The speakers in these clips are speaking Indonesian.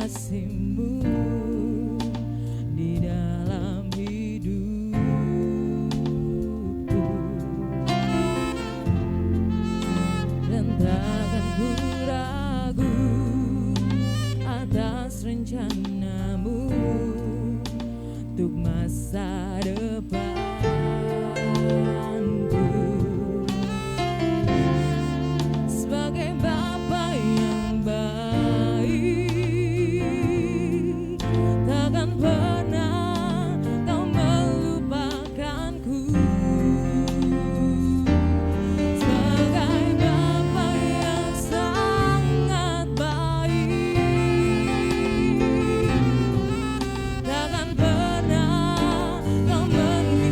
kasih-Mu di dalam hidupku, dan takkan ku ragu atas rencana-Mu untuk masa depanku. Sebagai Bapa yang baik, takkan pernah Kau melupakanku. Sebagai Bapa yang sangat baik, takkan pernah Kau meninggalkanku.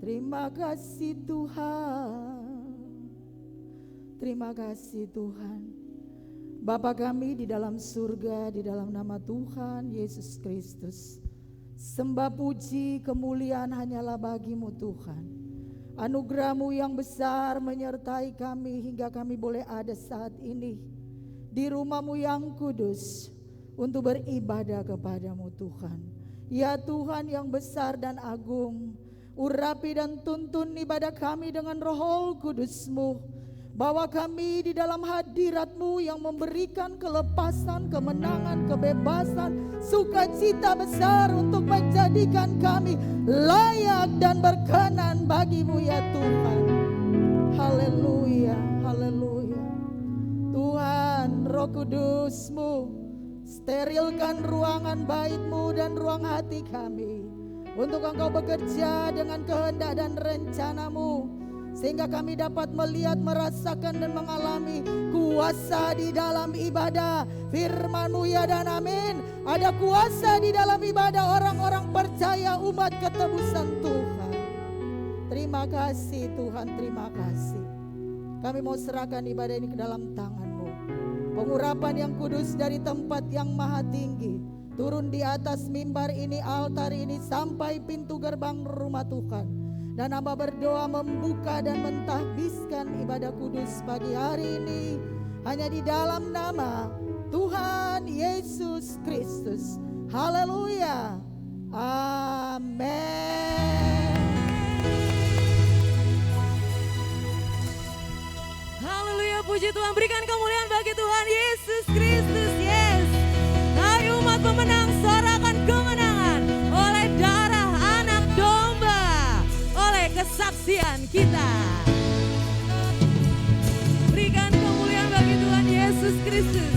Terima kasih Tuhan. Terima kasih Tuhan. Bapa kami di dalam surga, di dalam nama Tuhan Yesus Kristus, sembah puji kemuliaan hanyalah bagimu Tuhan. Anugerah-Mu yang besar menyertai kami hingga kami boleh ada saat ini di rumah-Mu yang kudus untuk beribadah kepadamu Tuhan. Ya Tuhan yang besar dan agung, urapi dan tuntun ibadah kami dengan Roh Kudus-Mu. Bawa kami di dalam hadirat-Mu yang memberikan kelepasan, kemenangan, kebebasan, sukacita besar untuk menjadikan kami layak dan berkenan bagi-Mu ya Tuhan. Haleluya, haleluya. Tuhan, Roh Kudus-Mu, sterilkan ruangan bait-Mu dan ruang hati kami untuk Engkau bekerja dengan kehendak dan rencana-Mu, sehingga kami dapat melihat, merasakan dan mengalami kuasa di dalam ibadah firman-Mu ya dan amin. Ada kuasa di dalam ibadah orang-orang percaya umat ketebusan Tuhan. Terima kasih Tuhan, terima kasih. Kami mau serahkan ibadah ini ke dalam tangan-Mu. Pengurapan yang kudus dari tempat yang maha tinggi turun di atas mimbar ini, altar ini, sampai pintu gerbang rumah Tuhan. Dan hamba berdoa membuka dan mentahbiskan ibadah kudus pagi hari ini hanya di dalam nama Tuhan Yesus Kristus. Haleluya. Amin. Haleluya, puji Tuhan. Berikan kemuliaan bagi Tuhan Yesus Kristus. Yes. Hai umat pemenang, sorakan kemenangan oleh darah anak domba, oleh kesaksian kita. Berikan kemuliaan bagi Tuhan Yesus Kristus.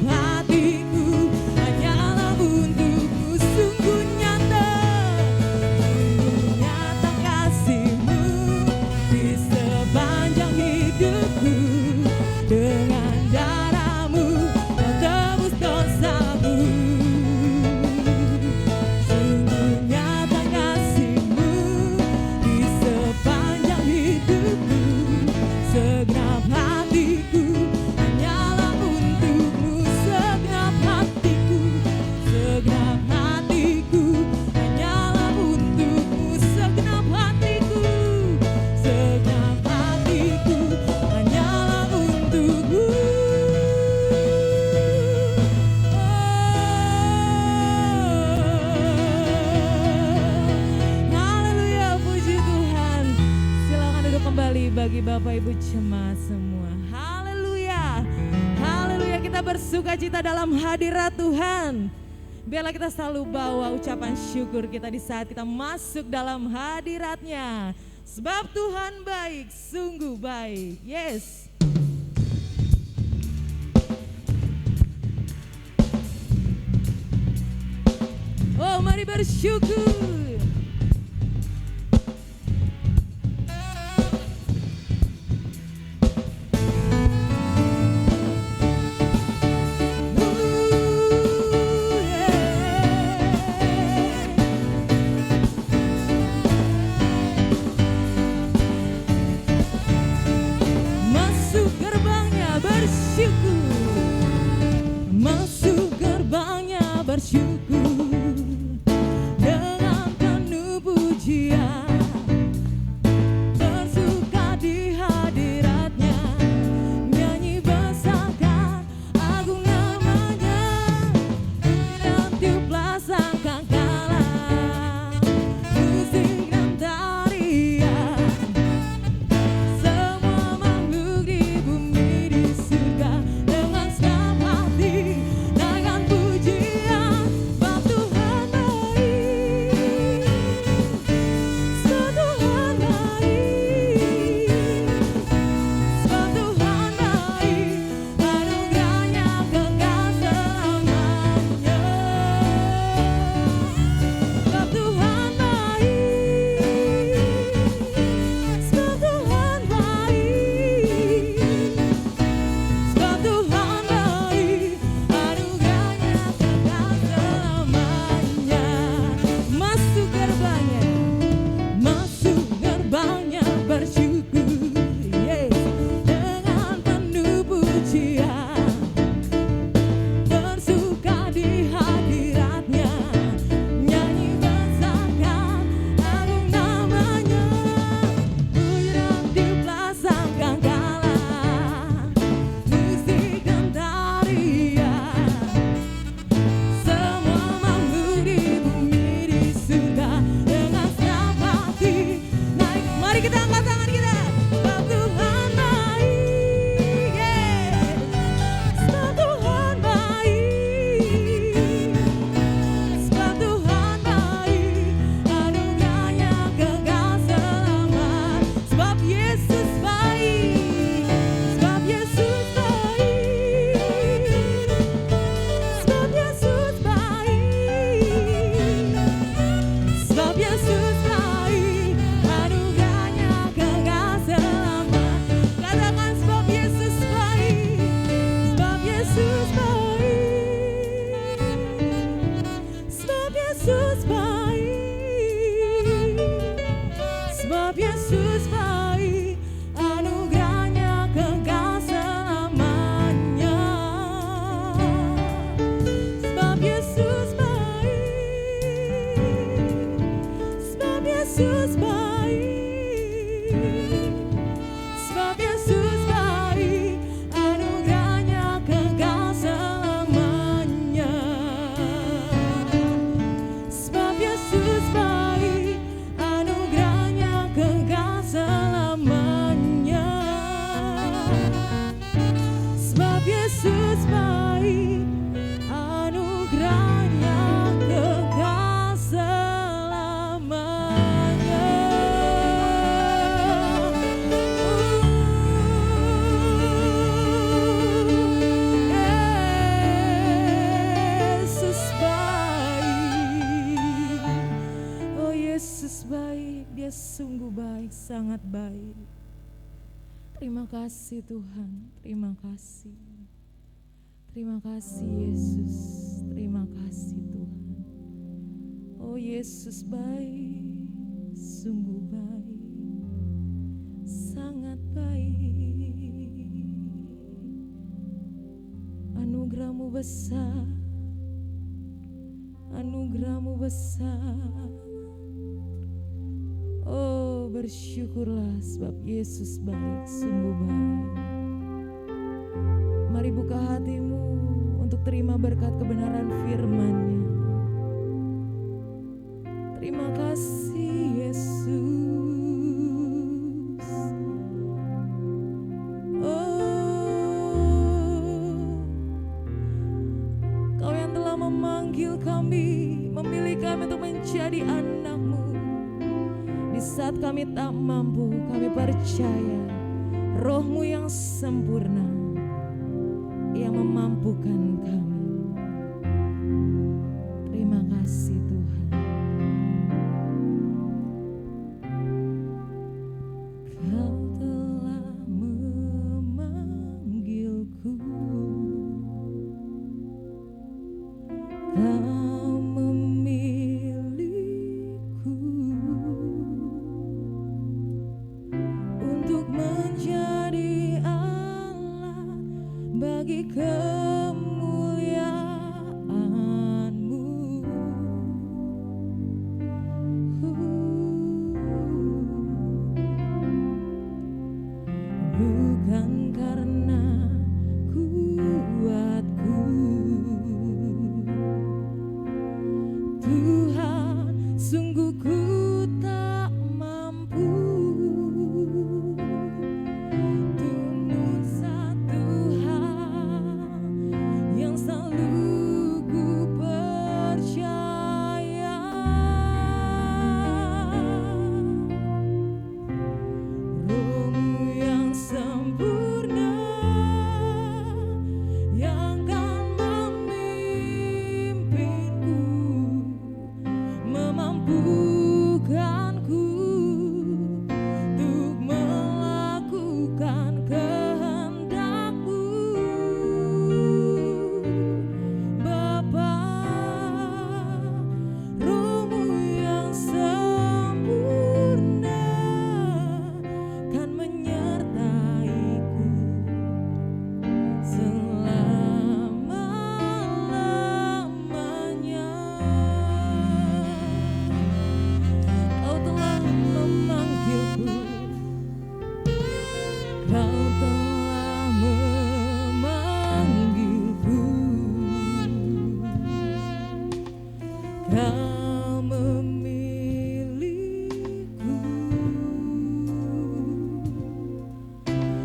hatiku hanyalah untukmu. Sungguh nyata kasih-Mu di sepanjang hidupku. Dengan darah-Mu Kau tebus dosaku. Sungguh nyata kasih-Mu di sepanjang hidupku. Segenap hatiku hanyalah untukmu. Segenap hatiku hanyalah untukmu. Segenap hatiku hanyalah untukmu. Haleluya, puji Tuhan. Silakan duduk kembali bagi Bapak Ibu jemaat semua. Haleluya, haleluya, kita bersuka cita dalam hadirat Tuhan. Biarlah kita selalu bawa ucapan syukur kita di saat kita masuk dalam hadirat-Nya. Sebab Tuhan baik, sungguh baik. Yes. Oh, mari bersyukur. Masuk gerbangnya bersyukur, dengan sungguh baik, sangat baik. Terima kasih Tuhan, terima kasih. Terima kasih Yesus, terima kasih Tuhan. Oh Yesus baik, sungguh baik, sangat baik. Anugerah-Mu besar, anugerah-Mu besar. Oh bersyukurlah sebab Yesus baik, sungguh baik. Mari buka hatimu untuk terima berkat kebenaran firman-Nya. Terima kasih Yesus. Oh, Kau yang telah memanggil kami, memilih kami untuk menjadi anak-Mu. Di saat kami tak mampu, kami percaya Roh-Mu yang sempurna yang memampukan kami. Terima kasih Tuhan. Kau telah memanggilku, Kau memilihku untuk menjadi alat bagi kemuliaan-Mu. Bukan karena kuatku, Tuhan, sungguh ku tak mampu. Namun satu hal yang selalu ku percaya, Roh-Mu yang sempurna yang kan memimpinku, memampukanku untuk melakukan kehendak-Mu. Bapa, Roh-Mu yang sempurna kan menyertaiku selama-lamanya. Kau telah memanggilku, Kau telah memanggilku, Kau memilihku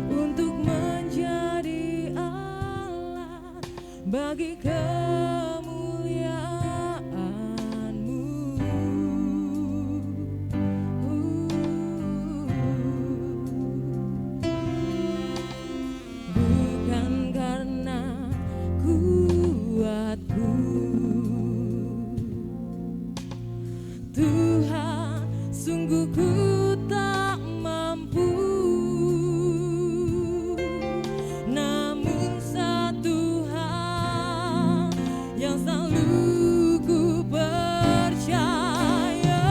untuk menjadi alat bagi kemuliaan-Mu. Bukan karena kuatku, Tuhan, sungguh ku tak mampu. Namun satu hal yang selalu ku percaya,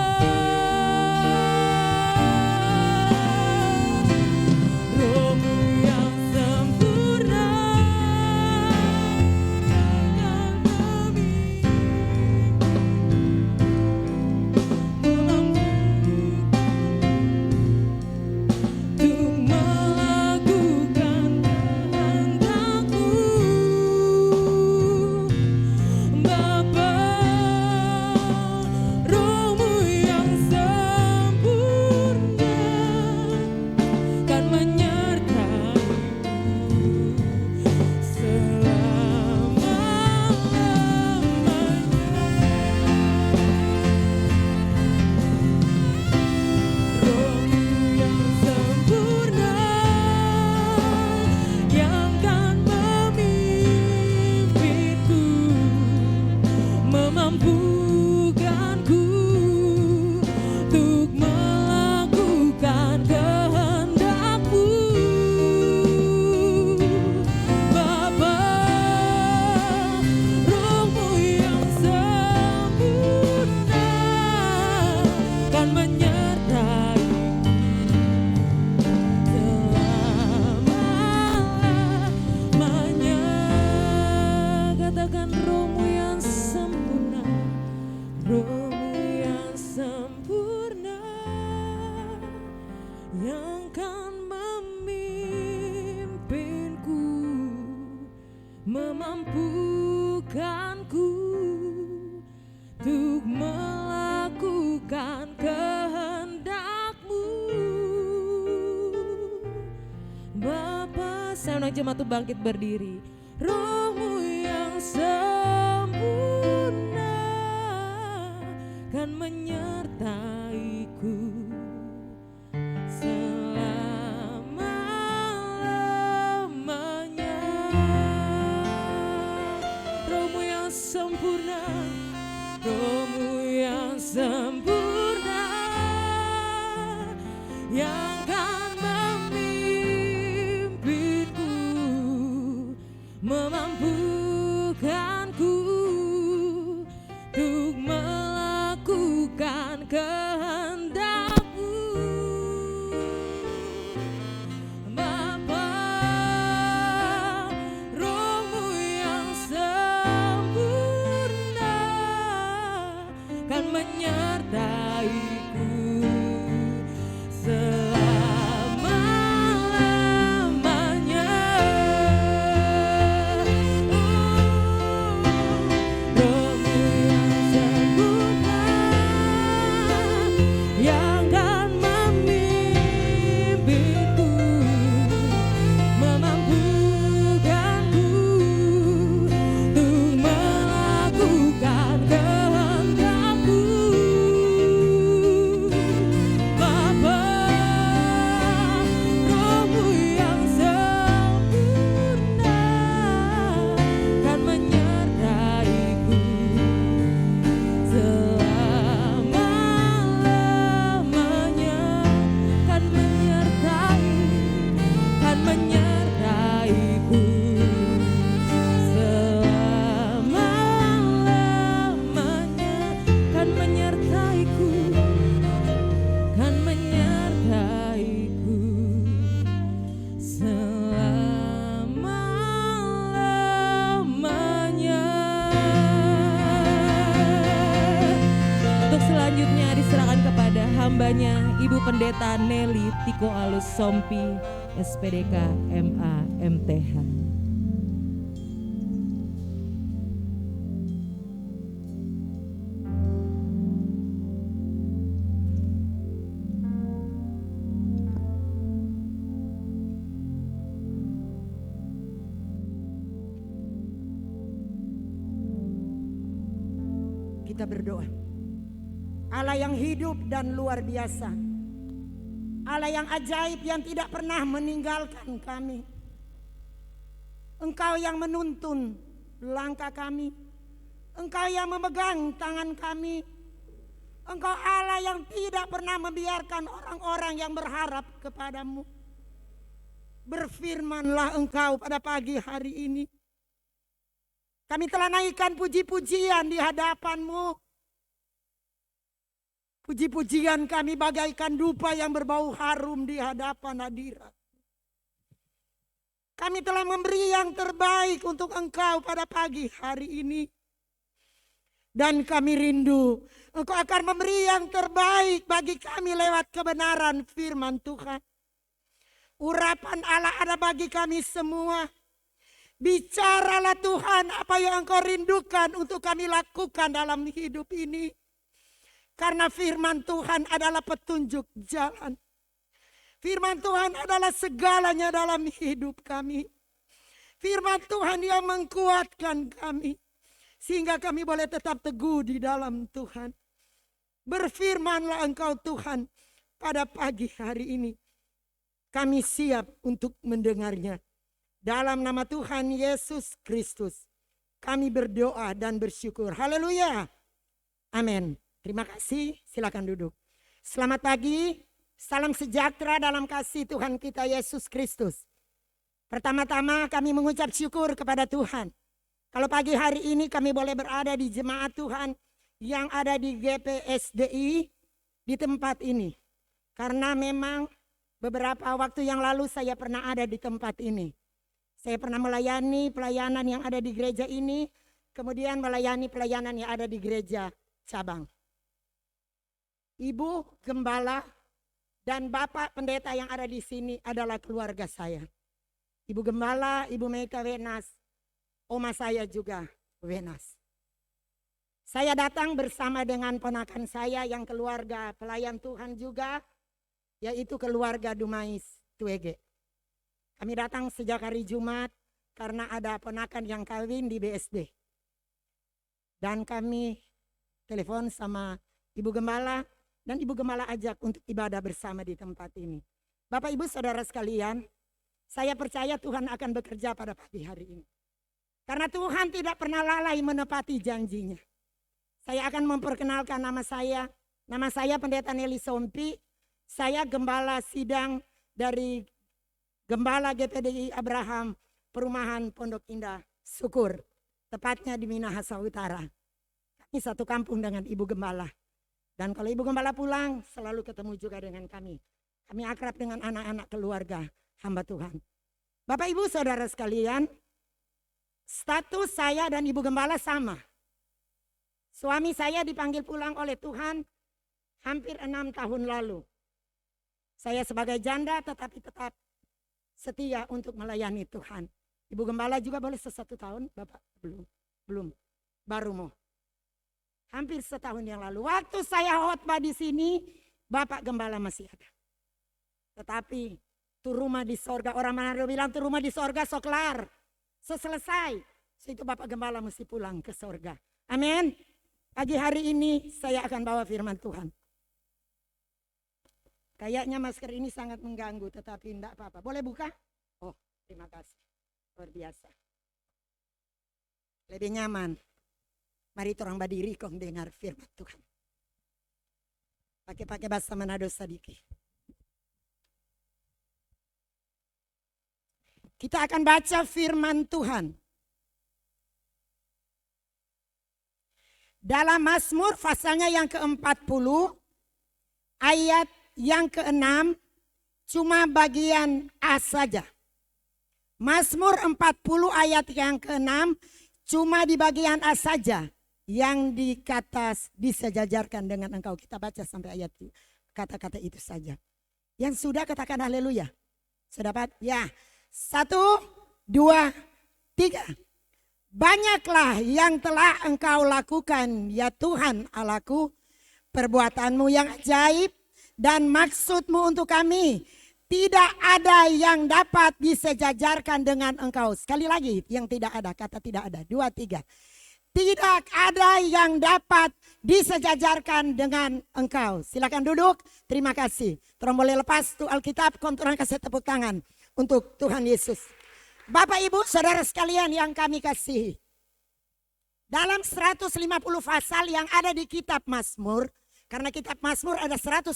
Roh-Mu yang sempurna yang melakukan kehendak-Mu. memampukanku untuk melakukan kehendak-Mu. Bapa, saya undang jemaat itu bangkit berdiri. Roh-Mu yang sempurna kan menyertaiku selama-lamanya. Roh-Mu yang sempurna, Roh-Mu yang sempurna yang kan memimpinku, memampukanku untuk melakukan kehendak-Mu. Bapa, Roh-Mu yang sempurna kan menyertaiku selama-lamanya. Roh-Mu yang sempurna yang kan memimpinku, memampukanku untuk melakukan kehendak-Mu. Bapa, Roh-Mu yang sempurna kan menyertaiku selama-lamanya, kan menyertaiku selama-lamanya, kan menyertaiku selama-lamanya. Untuk selanjutnya diserahkan kepada hambanya Ibu Pendeta Nelly Tiko Alus Sompi, SPDK MA MTH. Kita berdoa. Allah yang hidup dan luar biasa, Allah yang ajaib yang tidak pernah meninggalkan kami. Engkau yang menuntun langkah kami, Engkau yang memegang tangan kami. Engkau Allah yang tidak pernah membiarkan orang-orang yang berharap kepadamu. Berfirmanlah Engkau pada pagi hari ini. Kami telah naikkan puji-pujian di hadapan-Mu. Puji-pujian kami bagaikan dupa yang berbau harum di hadapan hadirat. Kami telah memberi yang terbaik untuk Engkau pada pagi hari ini. Dan kami rindu Engkau akan memberi yang terbaik bagi kami lewat kebenaran firman Tuhan. Urapan Allah ada bagi kami semua. Bicaralah Tuhan apa yang Engkau rindukan untuk kami lakukan dalam hidup ini. Karena firman Tuhan adalah petunjuk jalan. Firman Tuhan adalah segalanya dalam hidup kami. Firman Tuhan yang menguatkan kami. Sehingga kami boleh tetap teguh di dalam Tuhan. Berfirmanlah Engkau Tuhan pada pagi hari ini. Kami siap untuk mendengarnya. Dalam nama Tuhan Yesus Kristus. Kami berdoa dan bersyukur. Haleluya. Amin. Terima kasih, silakan duduk. Selamat pagi, salam sejahtera dalam kasih Tuhan kita Yesus Kristus. Pertama-tama kami mengucap syukur kepada Tuhan. Kalau pagi hari ini kami boleh berada di jemaat Tuhan yang ada di GPSDI di tempat ini. Karena memang beberapa waktu yang lalu saya pernah ada di tempat ini. Saya pernah melayani pelayanan yang ada di gereja ini, kemudian melayani pelayanan yang ada di gereja cabang. Ibu gembala dan bapak pendeta yang ada di sini adalah keluarga saya. Ibu gembala, Ibu Meka Wenas, oma saya juga Wenas. Saya datang bersama dengan ponakan saya yang keluarga pelayan Tuhan juga, yaitu keluarga Dumais Tuege. Kami datang sejak hari Jumat karena ada ponakan yang kawin di BSD. Dan kami telepon sama Ibu Gembala, dan Ibu Gembala ajak untuk ibadah bersama di tempat ini. Bapak Ibu Saudara sekalian, saya percaya Tuhan akan bekerja pada pagi hari ini. Karena Tuhan tidak pernah lalai menepati janjinya. Saya akan memperkenalkan nama saya. Nama saya Pendeta Nelly Sompi. Saya Gembala Sidang dari Gembala GPDI Abraham Perumahan Pondok Indah Syukur. Tepatnya di Minahasa Utara. Kami satu kampung dengan Ibu Gembala. Dan kalau Ibu Gembala pulang selalu ketemu juga dengan kami. Kami akrab dengan anak-anak keluarga hamba Tuhan. Bapak Ibu Saudara sekalian, status saya dan Ibu Gembala sama. Suami saya dipanggil pulang oleh Tuhan hampir 6 tahun lalu. Saya sebagai janda tetapi tetap setia untuk melayani Tuhan. Ibu Gembala juga boleh 1 tahun, Bapak? Belum. Baru mau. Hampir setahun yang lalu. Waktu saya khotbah di sini, Bapak Gembala masih ada. Tetapi tuh rumah di sorga, orang Manado bilang tuh rumah di sorga soklar. Selesai. Itu Bapak Gembala mesti pulang ke sorga. Amin. Pagi hari ini saya akan bawa firman Tuhan. Kayaknya masker ini sangat mengganggu, tetapi enggak apa-apa. Boleh buka? Oh, terima kasih. Luar biasa. Lebih nyaman. Mari orang berdiri kong dengar firman Tuhan. Pakai bahasa Manado sedikit. Kita akan baca firman Tuhan. Dalam Mazmur pasalnya yang ke-40, ayat yang ke-6, cuma bagian A saja. Mazmur 40 ayat yang ke-6, cuma di bagian A saja. Yang dikata disejajarkan dengan engkau. Kita baca sampai ayat kata-kata itu saja. Yang sudah katakan haleluya. Sudah dapat? Ya. 1, 2, 3. Banyaklah yang telah engkau lakukan ya Tuhan Allahku. Perbuatanmu yang ajaib dan maksudmu untuk kami. Tidak ada yang dapat disejajarkan dengan engkau. Sekali lagi yang tidak ada, kata tidak ada. 2, 3. Tidak ada yang dapat disejajarkan dengan engkau. Silakan duduk. Terima kasih. Tolong boleh lepas tuh Alkitab. Konturan kasih tepuk tangan untuk Tuhan Yesus. Bapak Ibu Saudara sekalian yang kami kasihi. Dalam 150 pasal yang ada di kitab Mazmur. Karena kitab Mazmur ada 150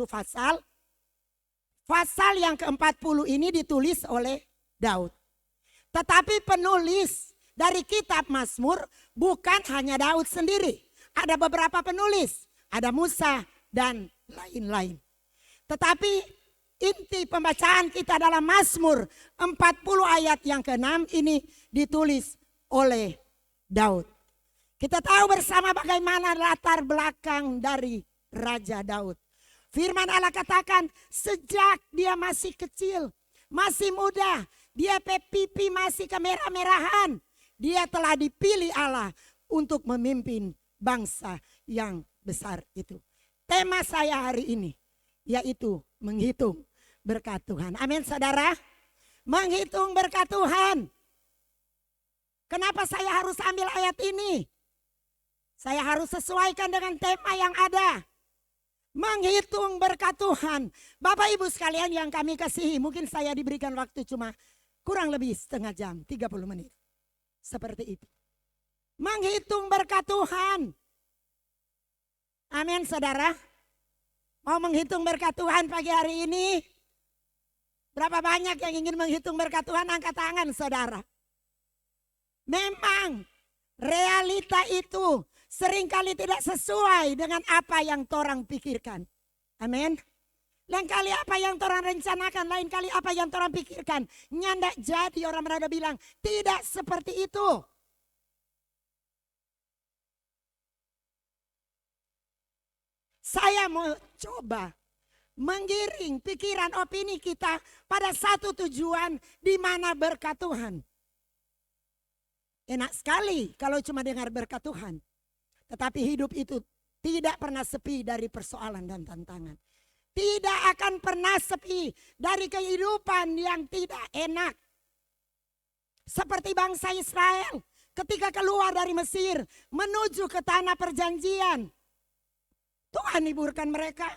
pasal. Pasal yang ke-40 ini ditulis oleh Daud. Tetapi penulis dari kitab Mazmur bukan hanya Daud sendiri. Ada beberapa penulis. Ada Musa dan lain-lain. Tetapi inti pembacaan kita dalam Mazmur 40 ayat yang ke-6 ini ditulis oleh Daud. Kita tahu bersama bagaimana latar belakang dari Raja Daud. Firman Allah katakan sejak dia masih kecil, masih muda, dia pipi masih kemerah-merahan. Dia telah dipilih Allah untuk memimpin bangsa yang besar itu. Tema saya hari ini yaitu menghitung berkat Tuhan. Amin saudara. Menghitung berkat Tuhan. Kenapa saya harus ambil ayat ini? Saya harus sesuaikan dengan tema yang ada. Menghitung berkat Tuhan. Bapak Ibu sekalian yang kami kasihi. Mungkin saya diberikan waktu cuma kurang lebih setengah jam. 30 menit. Seperti itu. Menghitung berkat Tuhan. Amin saudara. Mau menghitung berkat Tuhan pagi hari ini? Berapa banyak yang ingin menghitung berkat Tuhan? Angkat tangan saudara. Memang realita itu seringkali tidak sesuai dengan apa yang torang pikirkan. Amin. Lain kali apa yang torang rencanakan, lain kali apa yang torang pikirkan. Nyandak jadi orang Manado bilang tidak seperti itu. Saya mau coba menggiring pikiran opini kita pada satu tujuan di mana berkat Tuhan. Enak sekali kalau cuma dengar berkat Tuhan. Tetapi hidup itu tidak pernah sepi dari persoalan dan tantangan. Tidak akan pernah sepi dari kehidupan yang tidak enak. Seperti bangsa Israel ketika keluar dari Mesir menuju ke tanah perjanjian. Tuhan hiburkan mereka.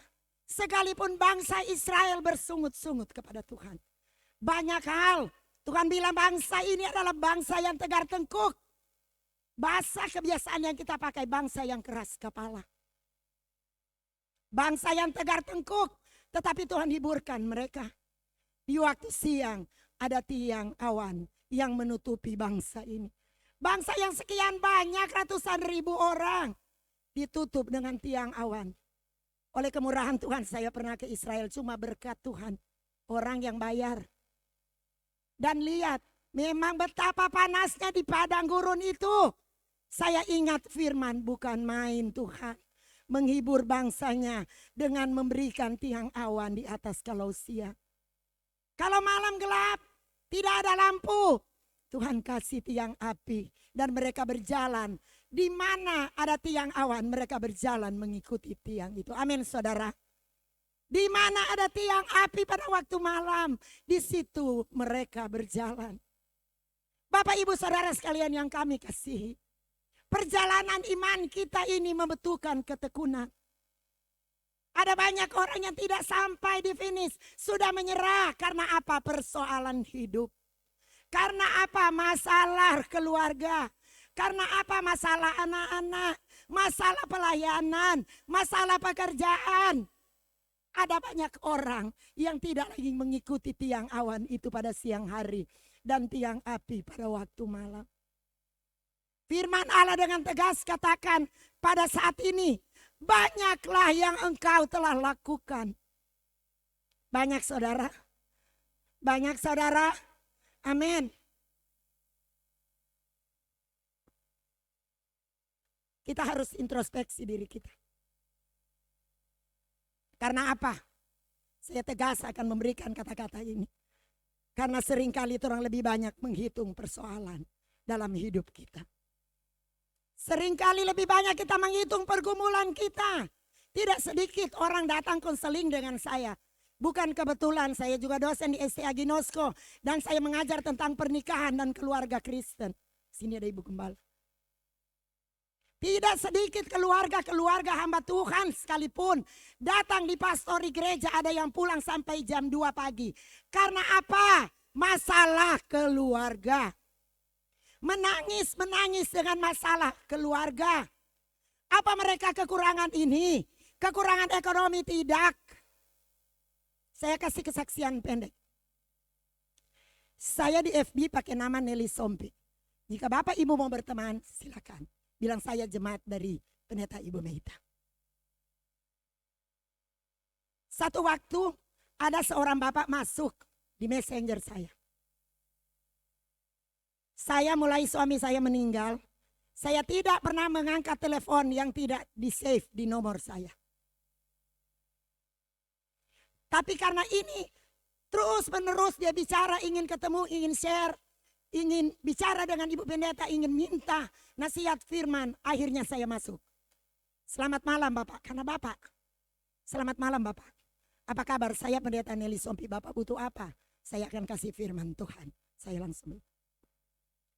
Sekalipun bangsa Israel bersungut-sungut kepada Tuhan. Banyak hal. Tuhan bilang bangsa ini adalah bangsa yang tegar tengkuk. Bahasa kebiasaan yang kita pakai bangsa yang keras kepala. Bangsa yang tegar tengkuk. Tetapi Tuhan hiburkan mereka. Di waktu siang ada tiang awan yang menutupi bangsa ini. Bangsa yang sekian banyak ratusan ribu orang ditutup dengan tiang awan. Oleh kemurahan Tuhan saya pernah ke Israel cuma berkat Tuhan. Orang yang bayar. Dan lihat memang betapa panasnya di padang gurun itu. Saya ingat firman bukan main Tuhan. Menghibur bangsanya dengan memberikan tiang awan di atas kalau siang. Kalau malam gelap tidak ada lampu. Tuhan kasih tiang api dan mereka berjalan. Di mana ada tiang awan mereka berjalan mengikuti tiang itu. Amin saudara. Di mana ada tiang api pada waktu malam, di situ mereka berjalan. Bapak ibu saudara sekalian yang kami kasihi. Perjalanan iman kita ini membutuhkan ketekunan. Ada banyak orang yang tidak sampai di finish. Sudah menyerah karena apa? Persoalan hidup. Karena apa? Masalah keluarga. Karena apa? Masalah anak-anak. Masalah pelayanan. Masalah pekerjaan. Ada banyak orang yang tidak lagi mengikuti tiang awan itu pada siang hari. Dan tiang api pada waktu malam. Firman Allah dengan tegas katakan pada saat ini. Banyaklah yang engkau telah lakukan. Banyak saudara. Banyak saudara. Amin. Kita harus introspeksi diri kita. Karena apa? Saya tegas akan memberikan kata-kata ini. Karena seringkali orang lebih banyak menghitung persoalan dalam hidup kita. Seringkali lebih banyak kita menghitung pergumulan kita. Tidak sedikit orang datang konseling dengan saya. Bukan kebetulan saya juga dosen di STA Ginosko. Dan saya mengajar tentang pernikahan dan keluarga Kristen. Sini ada Ibu Gembala. Tidak sedikit keluarga hamba Tuhan sekalipun datang di pastori gereja ada yang pulang sampai jam 2 pagi. Karena apa? Masalah keluarga. Menangis dengan masalah keluarga. Apa mereka kekurangan ini? Kekurangan ekonomi? Tidak. Saya kasih kesaksian pendek. Saya di FB pakai nama Nelly Sompi. Jika Bapak Ibu mau berteman silakan. Bilang saya jemaat dari Pendeta Ibu Meita. Satu waktu ada seorang bapak masuk di messenger saya. Saya mulai suami saya meninggal. Saya tidak pernah mengangkat telepon yang tidak di-save di nomor saya. Tapi karena ini terus menerus dia bicara, ingin ketemu, ingin share. Ingin bicara dengan Ibu Pendeta, ingin minta nasihat firman. Akhirnya saya masuk. Selamat malam Bapak, karena Bapak. Selamat malam Bapak. Apa kabar? Saya Pendeta Nelly Sompi. Bapak butuh apa? Saya akan kasih firman Tuhan. Saya langsung.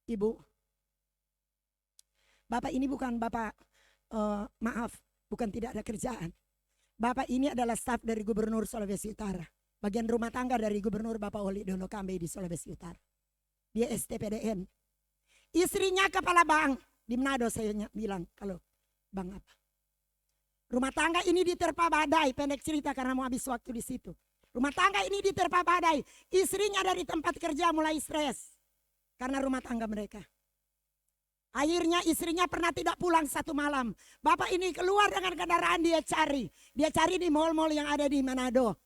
Ibu. Bapak ini bukan Bapak, maaf, bukan tidak ada kerjaan. Bapak ini adalah staf dari Gubernur Sulawesi Utara. Bagian rumah tangga dari Gubernur Bapak Oli Dono Kambe di Sulawesi Utara. Dia STPDN. Istrinya kepala bank di Manado, saya bilang kalau bank apa. Rumah tangga ini diterpa badai, pendek cerita karena mau habis waktu di situ. Rumah tangga ini diterpa badai. Istrinya dari tempat kerja mulai stres karena rumah tangga mereka. Akhirnya istrinya pernah tidak pulang satu malam. Bapak ini keluar dengan kendaraan dia cari. Dia cari di mal-mal yang ada di Manado.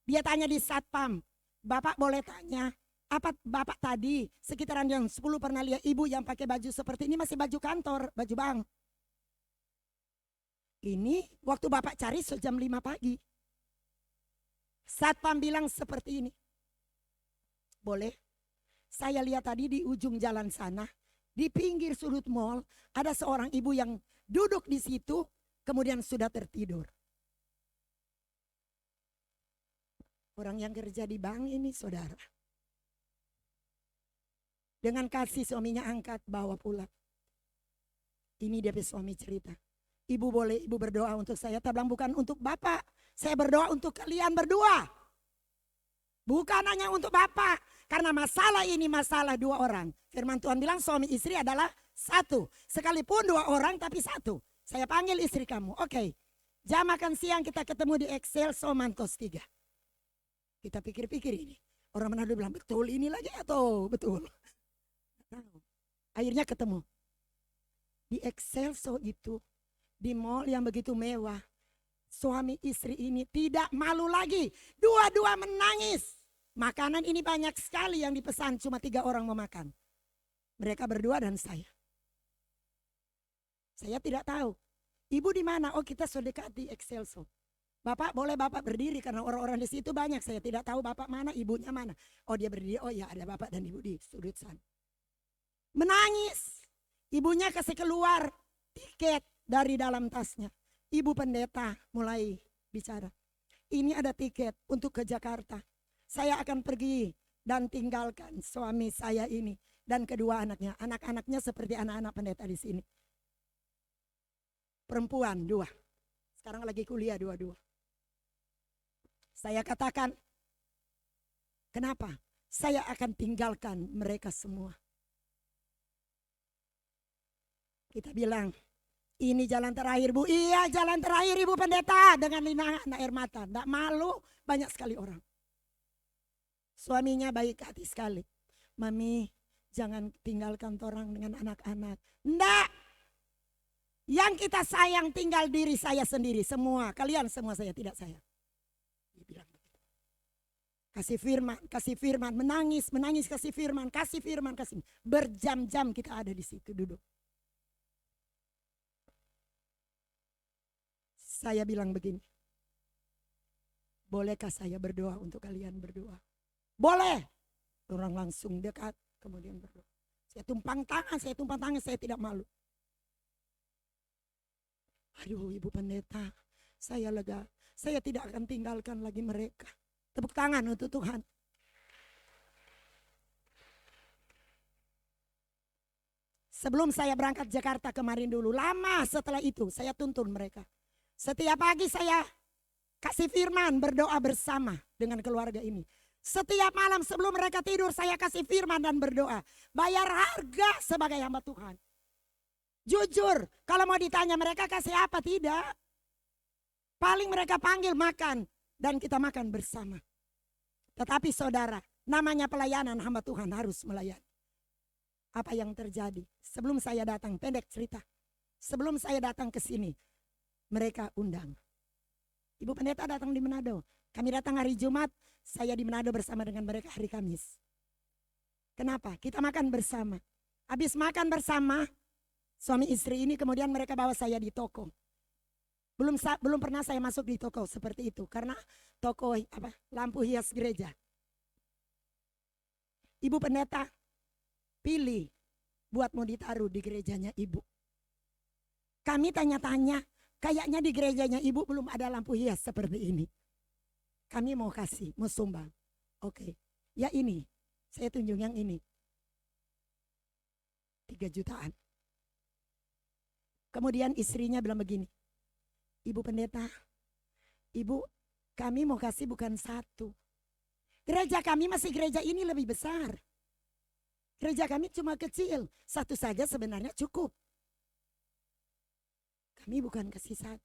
Dia tanya di satpam. Bapak boleh tanya. Apa Bapak tadi sekitaran jam 10 pernah lihat ibu yang pakai baju seperti ini, masih baju kantor, baju bank. Ini waktu Bapak cari jam 5 pagi. Satpam bilang seperti ini. Boleh. Saya lihat tadi di ujung jalan sana, di pinggir sudut mall, ada seorang ibu yang duduk di situ, kemudian sudah tertidur. Orang yang kerja di bank ini, saudara. Dengan kasih suaminya angkat, bawa pulang. Ini dia suami cerita. Ibu boleh ibu berdoa untuk saya, tapi bukan untuk Bapak. Saya berdoa untuk kalian berdua. Bukan hanya untuk Bapak. Karena masalah ini masalah dua orang. Firman Tuhan bilang suami istri adalah satu. Sekalipun dua orang tapi satu. Saya panggil istri kamu. Oke. Jam makan siang kita ketemu di Excelso Mantos 3. Kita pikir-pikir ini. Orang Manado bilang betul ini lagi atau betul. Akhirnya ketemu. Di Excelso itu. Di mall yang begitu mewah. Suami istri ini tidak malu lagi. Dua-dua menangis. Makanan ini banyak sekali yang dipesan, cuma 3 orang mau makan. Mereka berdua dan saya. Saya tidak tahu. Ibu di mana? Oh, kita sudah dekat di Excelso. Bapak boleh Bapak berdiri karena orang-orang di situ banyak. Saya tidak tahu Bapak mana, ibunya mana. Oh, dia berdiri. Oh ya, ada Bapak dan Ibu di sudut sana. Menangis. Ibunya kasih keluar tiket dari dalam tasnya. Ibu pendeta mulai bicara. Ini ada tiket untuk ke Jakarta. Saya akan pergi dan tinggalkan suami saya ini dan kedua anaknya. Anak-anaknya seperti anak-anak pendeta di sini. Perempuan 2. Sekarang lagi kuliah 2-2. Saya katakan, kenapa? Saya akan tinggalkan mereka semua. Kita bilang, ini jalan terakhir Bu. Iya, jalan terakhir Ibu pendeta. Dengan linangan air mata. Tidak malu, banyak sekali orang. Suaminya baik hati sekali. Mami, jangan tinggalkan orang dengan anak-anak. Enggak. Yang kita sayang tinggal diri saya sendiri. Semua, kalian semua saya tidak sayang. Dia bilang begitu. Kasih firman. Menangis, kasih firman. Berjam-jam kita ada di situ duduk. Saya bilang begini. Bolehkah saya berdoa untuk kalian berdua? Boleh. Orang langsung dekat kemudian berdoa. Saya tumpang tangan, saya tidak malu. Aduh Ibu pendeta, saya lega. Saya tidak akan tinggalkan lagi mereka. Tepuk tangan untuk Tuhan. Sebelum saya berangkat Jakarta kemarin dulu, lama setelah itu saya tuntun mereka. Setiap pagi saya kasih firman berdoa bersama dengan keluarga ini. Setiap malam sebelum mereka tidur saya kasih firman dan berdoa. Bayar harga sebagai hamba Tuhan. Jujur, kalau mau ditanya mereka kasih apa? Tidak. Paling mereka panggil makan dan kita makan bersama. Tetapi saudara, namanya pelayanan hamba Tuhan harus melayani. Apa yang terjadi? Sebelum saya datang, pendek cerita. Sebelum saya datang ke sini, mereka undang. Ibu pendeta datang di Manado. Kami datang hari Jumat, saya di Manado bersama dengan mereka hari Kamis. Kenapa? Kita makan bersama. Habis makan bersama, suami istri ini kemudian mereka bawa saya di toko. Belum pernah saya masuk di toko seperti itu. Karena toko lampu hias gereja. Ibu pendeta pilih buat mau ditaruh di gerejanya ibu. Kami tanya-tanya, kayaknya di gerejanya ibu belum ada lampu hias seperti ini. Kami mau kasih, mau sumbang. Oke, ya ini. Saya tunjuk yang ini. 3 jutaan. Kemudian istrinya bilang begini. Ibu pendeta, Ibu kami mau kasih bukan 1. Gereja kami masih gereja ini lebih besar. Gereja kami cuma kecil. 1 saja sebenarnya cukup. Kami bukan kasih 1.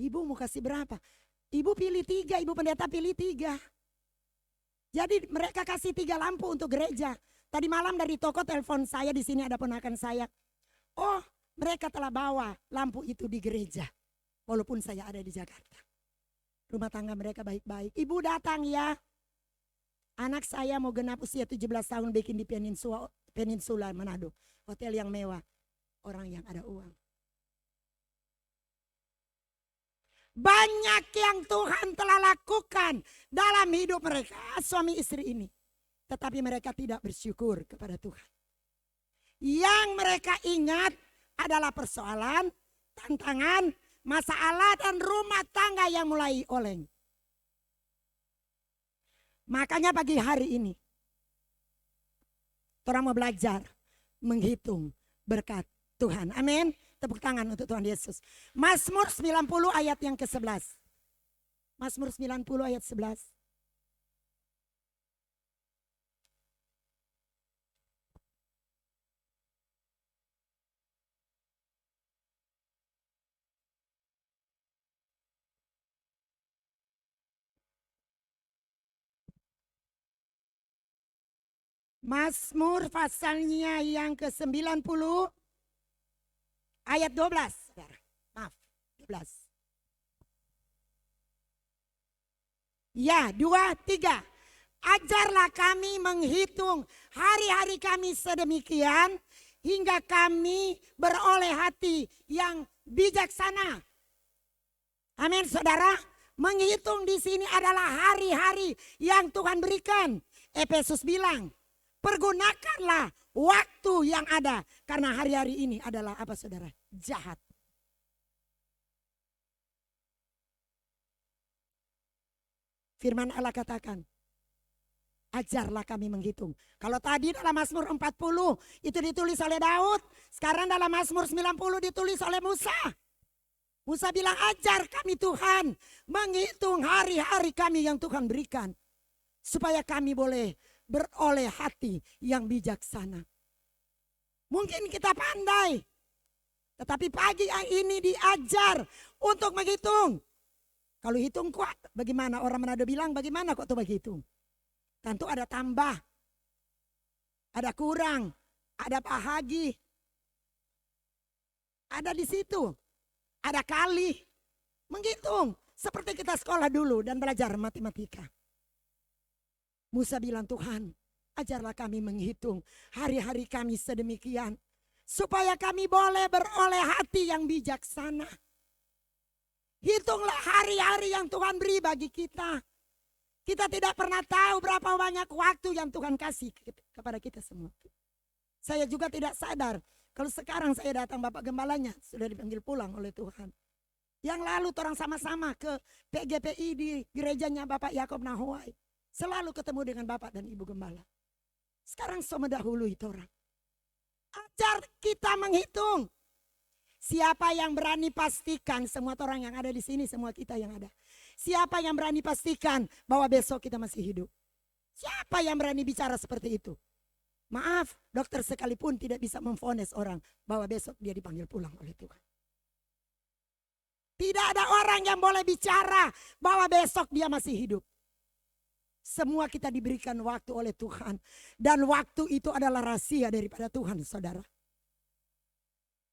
Ibu mau kasih berapa? Ibu pilih 3, Ibu pendeta pilih 3. Jadi mereka kasih 3 lampu untuk gereja. Tadi malam dari toko telepon saya, di sini ada ponakan saya. Oh, mereka telah bawa lampu itu di gereja. Walaupun saya ada di Jakarta. Rumah tangga mereka baik-baik. Ibu datang ya. Anak saya mau genap usia 17 tahun bikin di Peninsula Manado. Hotel yang mewah. Orang yang ada uang. Banyak yang Tuhan telah lakukan dalam hidup mereka, suami istri ini. tetapi mereka tidak bersyukur kepada Tuhan. Yang mereka ingat adalah persoalan, tantangan, masalah dan rumah tangga yang mulai oleng. Makanya pagi hari ini orang mau belajar menghitung berkat Tuhan. Amin. Tepuk tangan untuk Tuhan Yesus. Mazmur 90 ayat yang ke-11. Mazmur 90 ayat 11. Mazmur pasalnya yang ke-90 ayat 12. Maaf, 12. Ya, 2, 3. Ajarlah kami menghitung hari-hari kami sedemikian hingga kami beroleh hati yang bijaksana. Amin, saudara. Menghitung di sini adalah hari-hari yang Tuhan berikan. Efesus bilang, pergunakanlah waktu yang ada. Karena hari-hari ini adalah apa saudara? Jahat. Firman Allah katakan, ajarlah kami menghitung. Kalau tadi dalam Mazmur 40 itu ditulis oleh Daud. Sekarang dalam Mazmur 90 ditulis oleh Musa. Musa bilang, ajar kami Tuhan menghitung hari-hari kami yang Tuhan berikan. Supaya kami boleh beroleh hati yang bijaksana. Mungkin kita pandai, tetapi pagi ini diajar untuk menghitung. Kalau hitung kuat, bagaimana? Orang Manado bilang, bagaimana kok tuh berhitung? Tentu ada tambah, ada kurang, ada bahagi, ada di situ, ada kali. Menghitung seperti kita sekolah dulu dan belajar matematika. Musa bilang, Tuhan, ajarlah kami menghitung hari-hari kami sedemikian. Supaya kami boleh beroleh hati yang bijaksana. Hitunglah hari-hari yang Tuhan beri bagi kita. Kita tidak pernah tahu berapa banyak waktu yang Tuhan kasih kepada kita semua. Saya juga tidak sadar. Kalau sekarang saya datang Bapak Gembalanya sudah dipanggil pulang oleh Tuhan. Yang lalu orang sama-sama ke PGPI di gerejanya Bapak Yakob Nahuai. Selalu ketemu dengan Bapak dan Ibu Gembala. Sekarang sama dahulu itu orang. Ajar kita menghitung. Siapa yang berani pastikan, semua orang yang ada di sini, semua kita yang ada. Siapa yang berani pastikan bahwa besok kita masih hidup? Siapa yang berani bicara seperti itu? Maaf, dokter sekalipun tidak bisa memvonis orang bahwa besok dia dipanggil pulang oleh Tuhan. Tidak ada orang yang boleh bicara bahwa besok dia masih hidup. Semua kita diberikan waktu oleh Tuhan. Dan waktu itu adalah rahasia daripada Tuhan, saudara.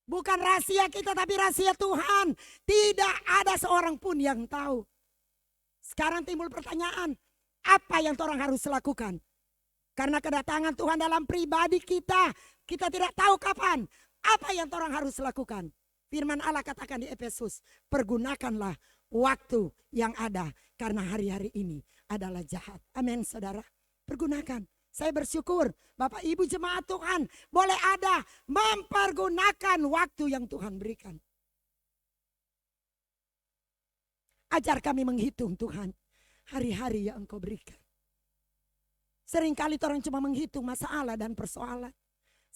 Bukan rahasia kita tapi rahasia Tuhan. Tidak ada seorang pun yang tahu. Sekarang timbul pertanyaan. Apa yang orang harus lakukan? Karena kedatangan Tuhan dalam pribadi kita. Kita tidak tahu kapan. Apa yang orang harus lakukan? Firman Allah katakan di Efesus. Pergunakanlah waktu yang ada. Karena hari-hari ini adalah jahat. Amin saudara. Pergunakan. Saya bersyukur Bapak Ibu jemaat Tuhan boleh ada mempergunakan waktu yang Tuhan berikan. Ajar kami menghitung Tuhan hari-hari yang Engkau berikan. Seringkali orang cuma menghitung masalah dan persoalan.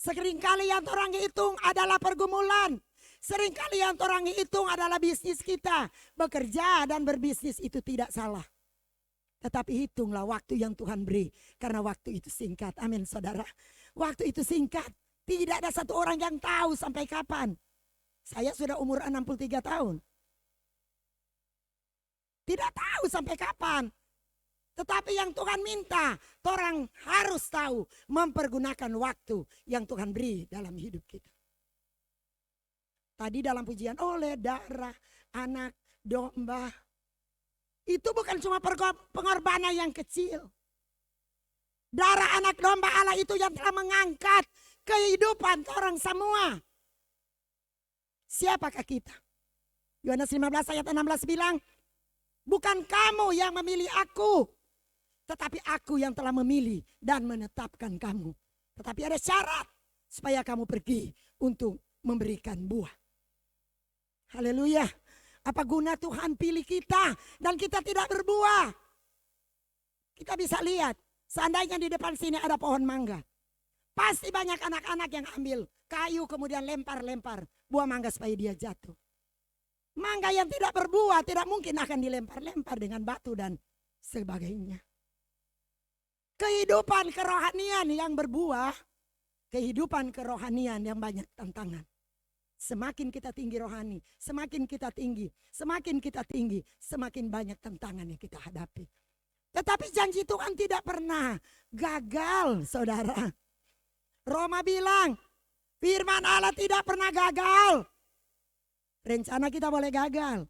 Seringkali yang orang hitung adalah pergumulan. Seringkali yang orang hitung adalah bisnis kita. Bekerja dan berbisnis itu tidak salah. Tetapi hitunglah waktu yang Tuhan beri. Karena waktu itu singkat. Amin saudara. Waktu itu singkat. Tidak ada satu orang yang tahu sampai kapan. Saya sudah umur 63 tahun. Tidak tahu sampai kapan. Tetapi yang Tuhan minta. Orang harus tahu. Mempergunakan waktu yang Tuhan beri dalam hidup kita. Tadi dalam pujian. Oleh darah anak domba. Itu bukan cuma pengorbanan yang kecil. Darah anak domba Allah itu yang telah mengangkat kehidupan orang semua. Siapakah kita? Yohanes 15 ayat 16 bilang, bukan kamu yang memilih aku, Tetapi aku yang telah memilih dan menetapkan kamu. Tetapi ada syarat supaya kamu pergi untuk memberikan buah. Haleluya. Apa guna Tuhan pilih kita dan kita tidak berbuah? Kita bisa lihat, seandainya di depan sini ada pohon mangga. Pasti banyak anak-anak yang ambil kayu kemudian lempar-lempar buah mangga supaya dia jatuh. Mangga yang tidak berbuah tidak mungkin akan dilempar-lempar dengan batu dan sebagainya. Kehidupan kerohanian yang berbuah, kehidupan kerohanian yang banyak tantangan. Semakin kita tinggi rohani, semakin kita tinggi, semakin banyak tantangan yang kita hadapi. Tetapi janji Tuhan tidak pernah gagal, saudara. Roma bilang, firman Allah tidak pernah gagal. Rencana kita boleh gagal.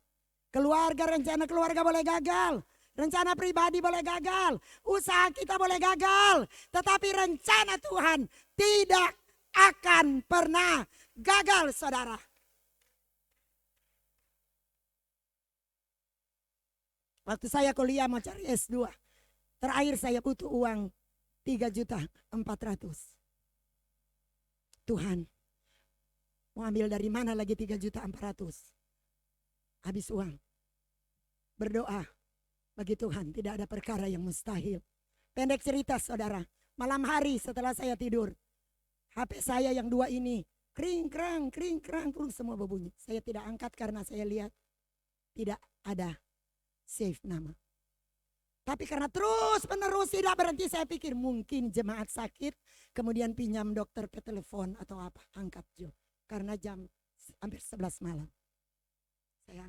Rencana keluarga boleh gagal. Rencana pribadi boleh gagal. Usaha kita boleh gagal. Tetapi rencana Tuhan tidak akan pernah gagal, saudara. Waktu saya kuliah mau cari S2. Terakhir saya butuh uang 3.400.000. Tuhan, mau ambil dari mana lagi 3.400.000? Habis uang. Berdoa. Bagi Tuhan tidak ada perkara yang mustahil. Pendek cerita, saudara. Malam hari setelah saya tidur, HP saya yang 2 ini kring krang terus semua berbunyi. Saya tidak angkat karena saya lihat tidak ada save nama. Tapi karena terus menerus tidak berhenti, saya pikir mungkin jemaat sakit, kemudian pinjam dokter ke telepon atau apa. Angkat Jo, karena jam hampir 11 malam. Saya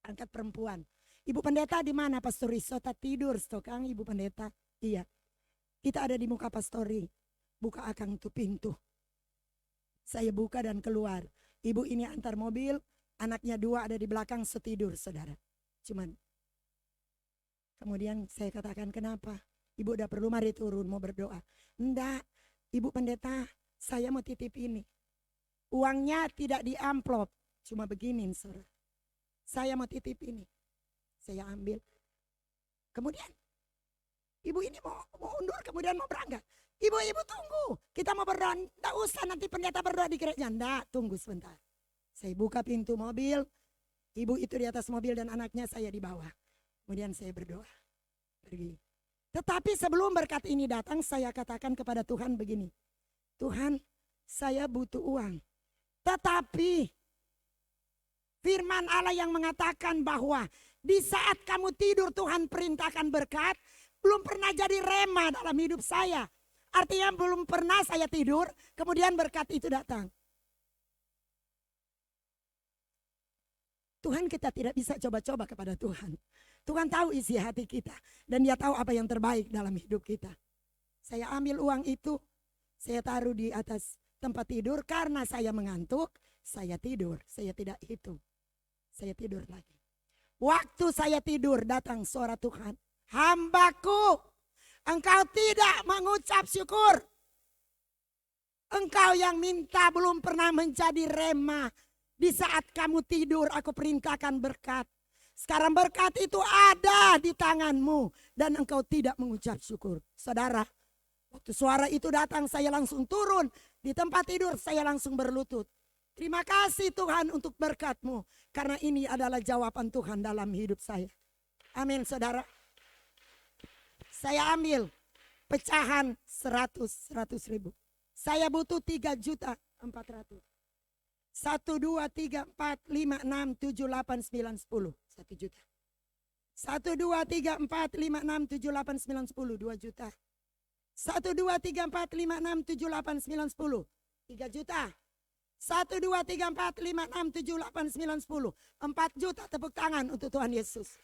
angkat perempuan. Ibu pendeta di mana? Pastor Risota tidur, stokang Ibu pendeta. Iya. Kita ada di muka pastori. Buka akang itu pintu. Saya buka dan keluar. Ibu ini antar mobil, anaknya 2 ada di belakang setidur, saudara. Cuman kemudian saya katakan, kenapa? Ibu udah perlu, mari turun mau berdoa. Enggak, Ibu pendeta, saya mau titip ini. Uangnya tidak di amplop, cuma begini, saudara. Saya mau titip ini. Saya ambil. Kemudian ibu ini mau undur, kemudian mau berangkat. Ibu tunggu. Kita mau berdoa. Tidak usah nanti pendeta berdoa di gereja. Tidak, tunggu sebentar. Saya buka pintu mobil. Ibu itu di atas mobil dan anaknya saya di bawah. Kemudian saya berdoa. Pergi. Tetapi sebelum berkat ini datang, saya katakan kepada Tuhan begini. Tuhan, saya butuh uang. Tetapi firman Allah yang mengatakan bahwa di saat kamu tidur Tuhan perintahkan berkat, belum pernah jadi rema dalam hidup saya. Artinya belum pernah saya tidur, kemudian berkat itu datang. Tuhan, kita tidak bisa coba-coba kepada Tuhan. Tuhan tahu isi hati kita dan Dia tahu apa yang terbaik dalam hidup kita. Saya ambil uang itu, saya taruh di atas tempat tidur karena saya mengantuk, saya tidur, saya tidak hitung. Saya tidur lagi. Waktu saya tidur datang suara Tuhan. Hambaku, engkau tidak mengucap syukur. Engkau yang minta belum pernah menjadi rema. Di saat kamu tidur aku perintahkan berkat. Sekarang berkat itu ada di tanganmu. Dan engkau tidak mengucap syukur. Saudara, waktu suara itu datang saya langsung turun. Di tempat tidur saya langsung berlutut. Terima kasih Tuhan untuk berkat-Mu. Karena ini adalah jawaban Tuhan dalam hidup saya. Amin, saudara. Saya ambil pecahan 100 ribu. Saya butuh 3.400.000. 1, 2, 3, 4, 5, 6, 7, 8, 9, 10. 1 juta. 1, 2, 3, 4, 5, 6, 7, 8, 9, 10. 2 juta. 1, 2, 3, 4, 5, 6, 7, 8, 9, 10. 3 juta. 1, 2, 3, 4, 5, 6, 7, 8, 9, 10. 4 juta tepuk tangan untuk Tuhan Yesus.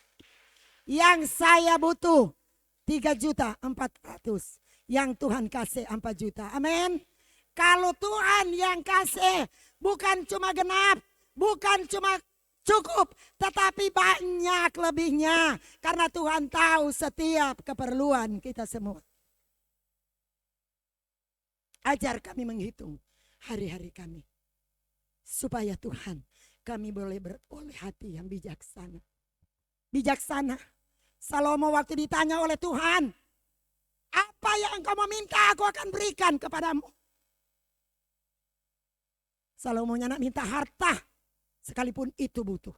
Yang saya butuh 3.400.000. Yang Tuhan kasih 4 juta. Amin. Kalau Tuhan yang kasih bukan cuma genap, bukan cuma cukup, tetapi banyak lebihnya. Karena Tuhan tahu setiap keperluan kita semua. Ajar kami menghitung hari-hari kami. Supaya Tuhan kami boleh beroleh hati yang bijaksana. Bijaksana. Salomo waktu ditanya oleh Tuhan, apa yang engkau meminta aku akan berikan kepadamu. Salomonya nak minta harta, sekalipun itu butuh.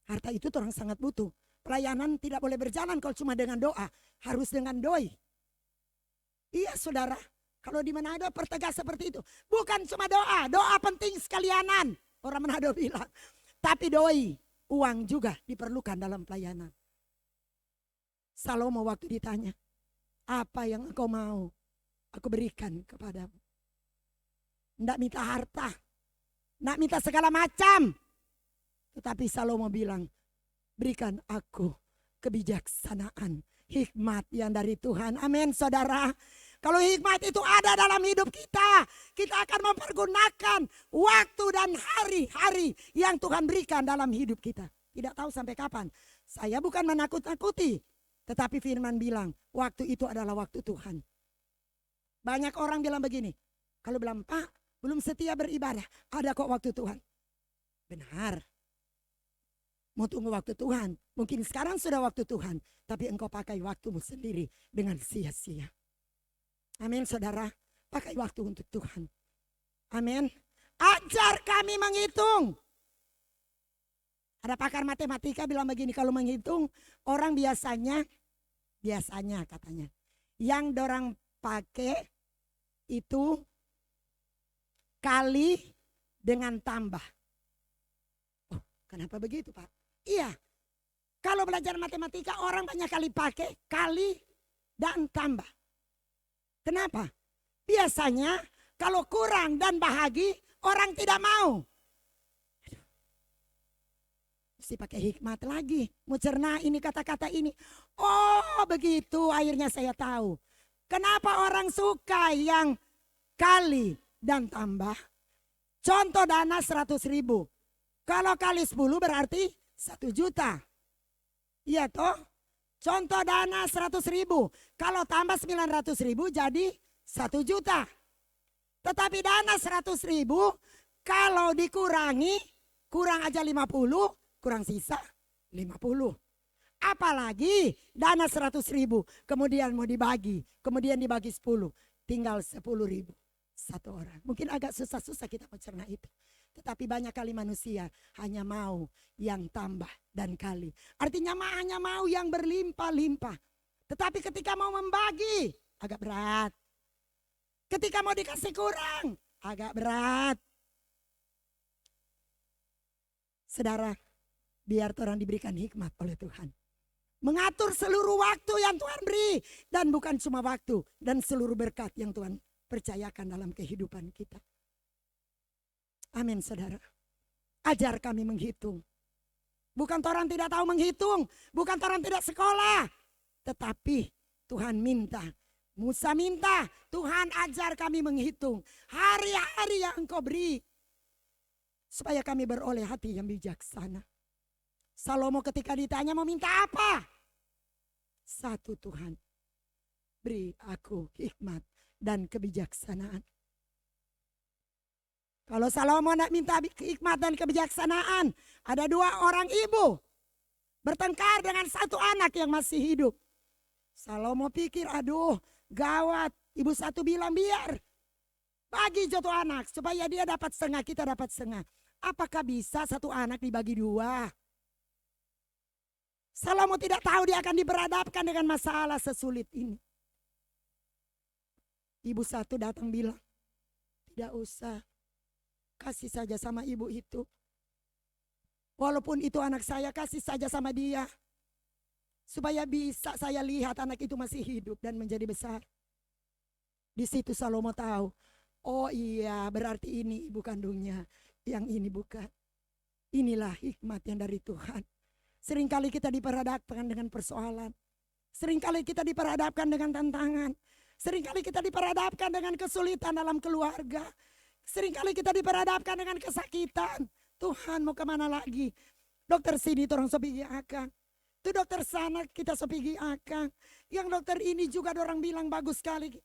Harta itu orang sangat butuh. Pelayanan tidak boleh berjalan kalau cuma dengan doa, harus dengan doi. Iya saudara, kalau di Manado pertegas seperti itu. Bukan cuma doa, doa penting sekalianan. Orang Manado bilang. Tapi doi, uang juga diperlukan dalam pelayanan. Salomo waktu ditanya, apa yang engkau mau aku berikan kepadamu. Tidak minta harta, tidak minta segala macam. Tetapi Salomo bilang, berikan aku kebijaksanaan, hikmat yang dari Tuhan. Amin saudara. Kalau hikmat itu ada dalam hidup kita akan mempergunakan waktu dan hari-hari yang Tuhan berikan dalam hidup kita. Tidak tahu sampai kapan. Saya bukan menakut-nakuti, tetapi firman bilang, waktu itu adalah waktu Tuhan. Banyak orang bilang begini, kalau bilang, Pak, belum setia beribadah, ada kok waktu Tuhan. Benar. Mau tunggu waktu Tuhan. Mungkin sekarang sudah waktu Tuhan, tapi engkau pakai waktumu sendiri dengan sia-sia. Amin saudara, pakai waktu untuk Tuhan. Amin. Ajar kami menghitung. Ada pakar matematika bilang begini, kalau menghitung orang biasanya katanya, yang dorang pakai itu kali dengan tambah. Oh, kenapa begitu Pak? Iya, kalau belajar matematika orang banyak kali pakai kali dan tambah. Kenapa? Biasanya kalau kurang dan bahagi orang tidak mau. Mesti pakai hikmat lagi. Mau cerna ini kata-kata ini. Oh begitu, akhirnya saya tahu. Kenapa orang suka yang kali dan tambah. Contoh dana 100.000. Kalau kali 10 berarti 1 juta. Iya toh? Contoh dana 100.000. Kalau tambah 900.000 jadi 1 juta. Tetapi dana 100.000 kalau dikurangi, kurang aja 50, kurang sisa 50. Apalagi dana 100.000 kemudian mau dibagi, kemudian dibagi 10, tinggal 10.000 satu orang. Mungkin agak susah-susah kita mencerna itu. Tetapi banyak kali manusia hanya mau yang tambah dan kali. Artinya hanya mau yang berlimpah-limpah. Tetapi ketika mau membagi agak berat. Ketika mau dikasih kurang agak berat. Saudara, biar orang diberikan hikmat oleh Tuhan. Mengatur seluruh waktu yang Tuhan beri. Dan bukan cuma waktu dan seluruh berkat yang Tuhan percayakan dalam kehidupan kita. Amin saudara. Ajar kami menghitung. Bukan orang tidak tahu menghitung. Bukan orang tidak sekolah. Tetapi Tuhan minta. Musa minta. Tuhan ajar kami menghitung. Hari-hari yang engkau beri. Supaya kami beroleh hati yang bijaksana. Salomo ketika ditanya mau minta apa? Satu Tuhan. Beri aku hikmat dan kebijaksanaan. Kalau Salomo nak minta hikmat dan kebijaksanaan, ada 2 orang ibu bertengkar dengan 1 anak yang masih hidup. Salomo pikir, aduh gawat. Ibu satu bilang biar bagi satu anak supaya dia dapat setengah, kita dapat setengah. Apakah bisa 1 anak dibagi 2? Salomo tidak tahu dia akan diperhadapkan dengan masalah sesulit ini. Ibu satu datang bilang, tidak usah. Kasih saja sama ibu itu. Walaupun itu anak saya, kasih saja sama dia. Supaya bisa saya lihat anak itu masih hidup dan menjadi besar. Di situ Salomo tahu. Oh iya, berarti ini ibu kandungnya. Yang ini bukan. Inilah hikmat yang dari Tuhan. Seringkali kita diperhadapkan dengan persoalan. Seringkali kita diperhadapkan dengan tantangan. Seringkali kita diperhadapkan dengan kesulitan dalam keluarga. Seringkali kita diperhadapkan dengan kesakitan. Tuhan mau kemana lagi? Dokter sini orang sopigi akang. Itu dokter sana kita sopigi akang. Yang dokter ini juga orang bilang bagus sekali.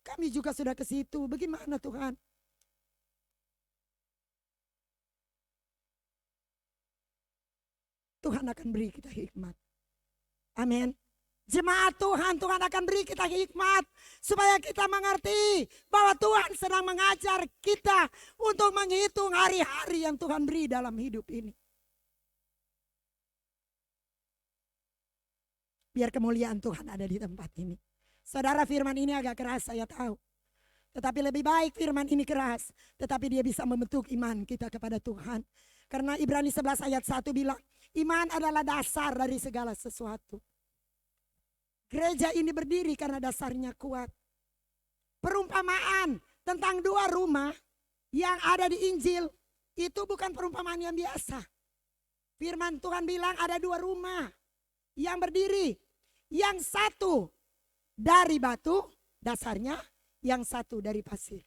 Kami juga sudah ke situ. Bagaimana Tuhan? Tuhan akan beri kita hikmat. Amin. Jemaat Tuhan, Tuhan akan beri kita hikmat supaya kita mengerti bahwa Tuhan sedang mengajar kita untuk menghitung hari-hari yang Tuhan beri dalam hidup ini. Biar kemuliaan Tuhan ada di tempat ini. Saudara, firman ini agak keras, saya tahu. Tetapi lebih baik firman ini keras, tetapi dia bisa membentuk iman kita kepada Tuhan. Karena Ibrani 11 ayat 1 bilang, iman adalah dasar dari segala sesuatu. Gereja ini berdiri karena dasarnya kuat. Perumpamaan tentang dua rumah yang ada di Injil, itu bukan perumpamaan yang biasa. Firman Tuhan bilang ada dua rumah yang berdiri. Yang satu dari batu dasarnya, yang satu dari pasir.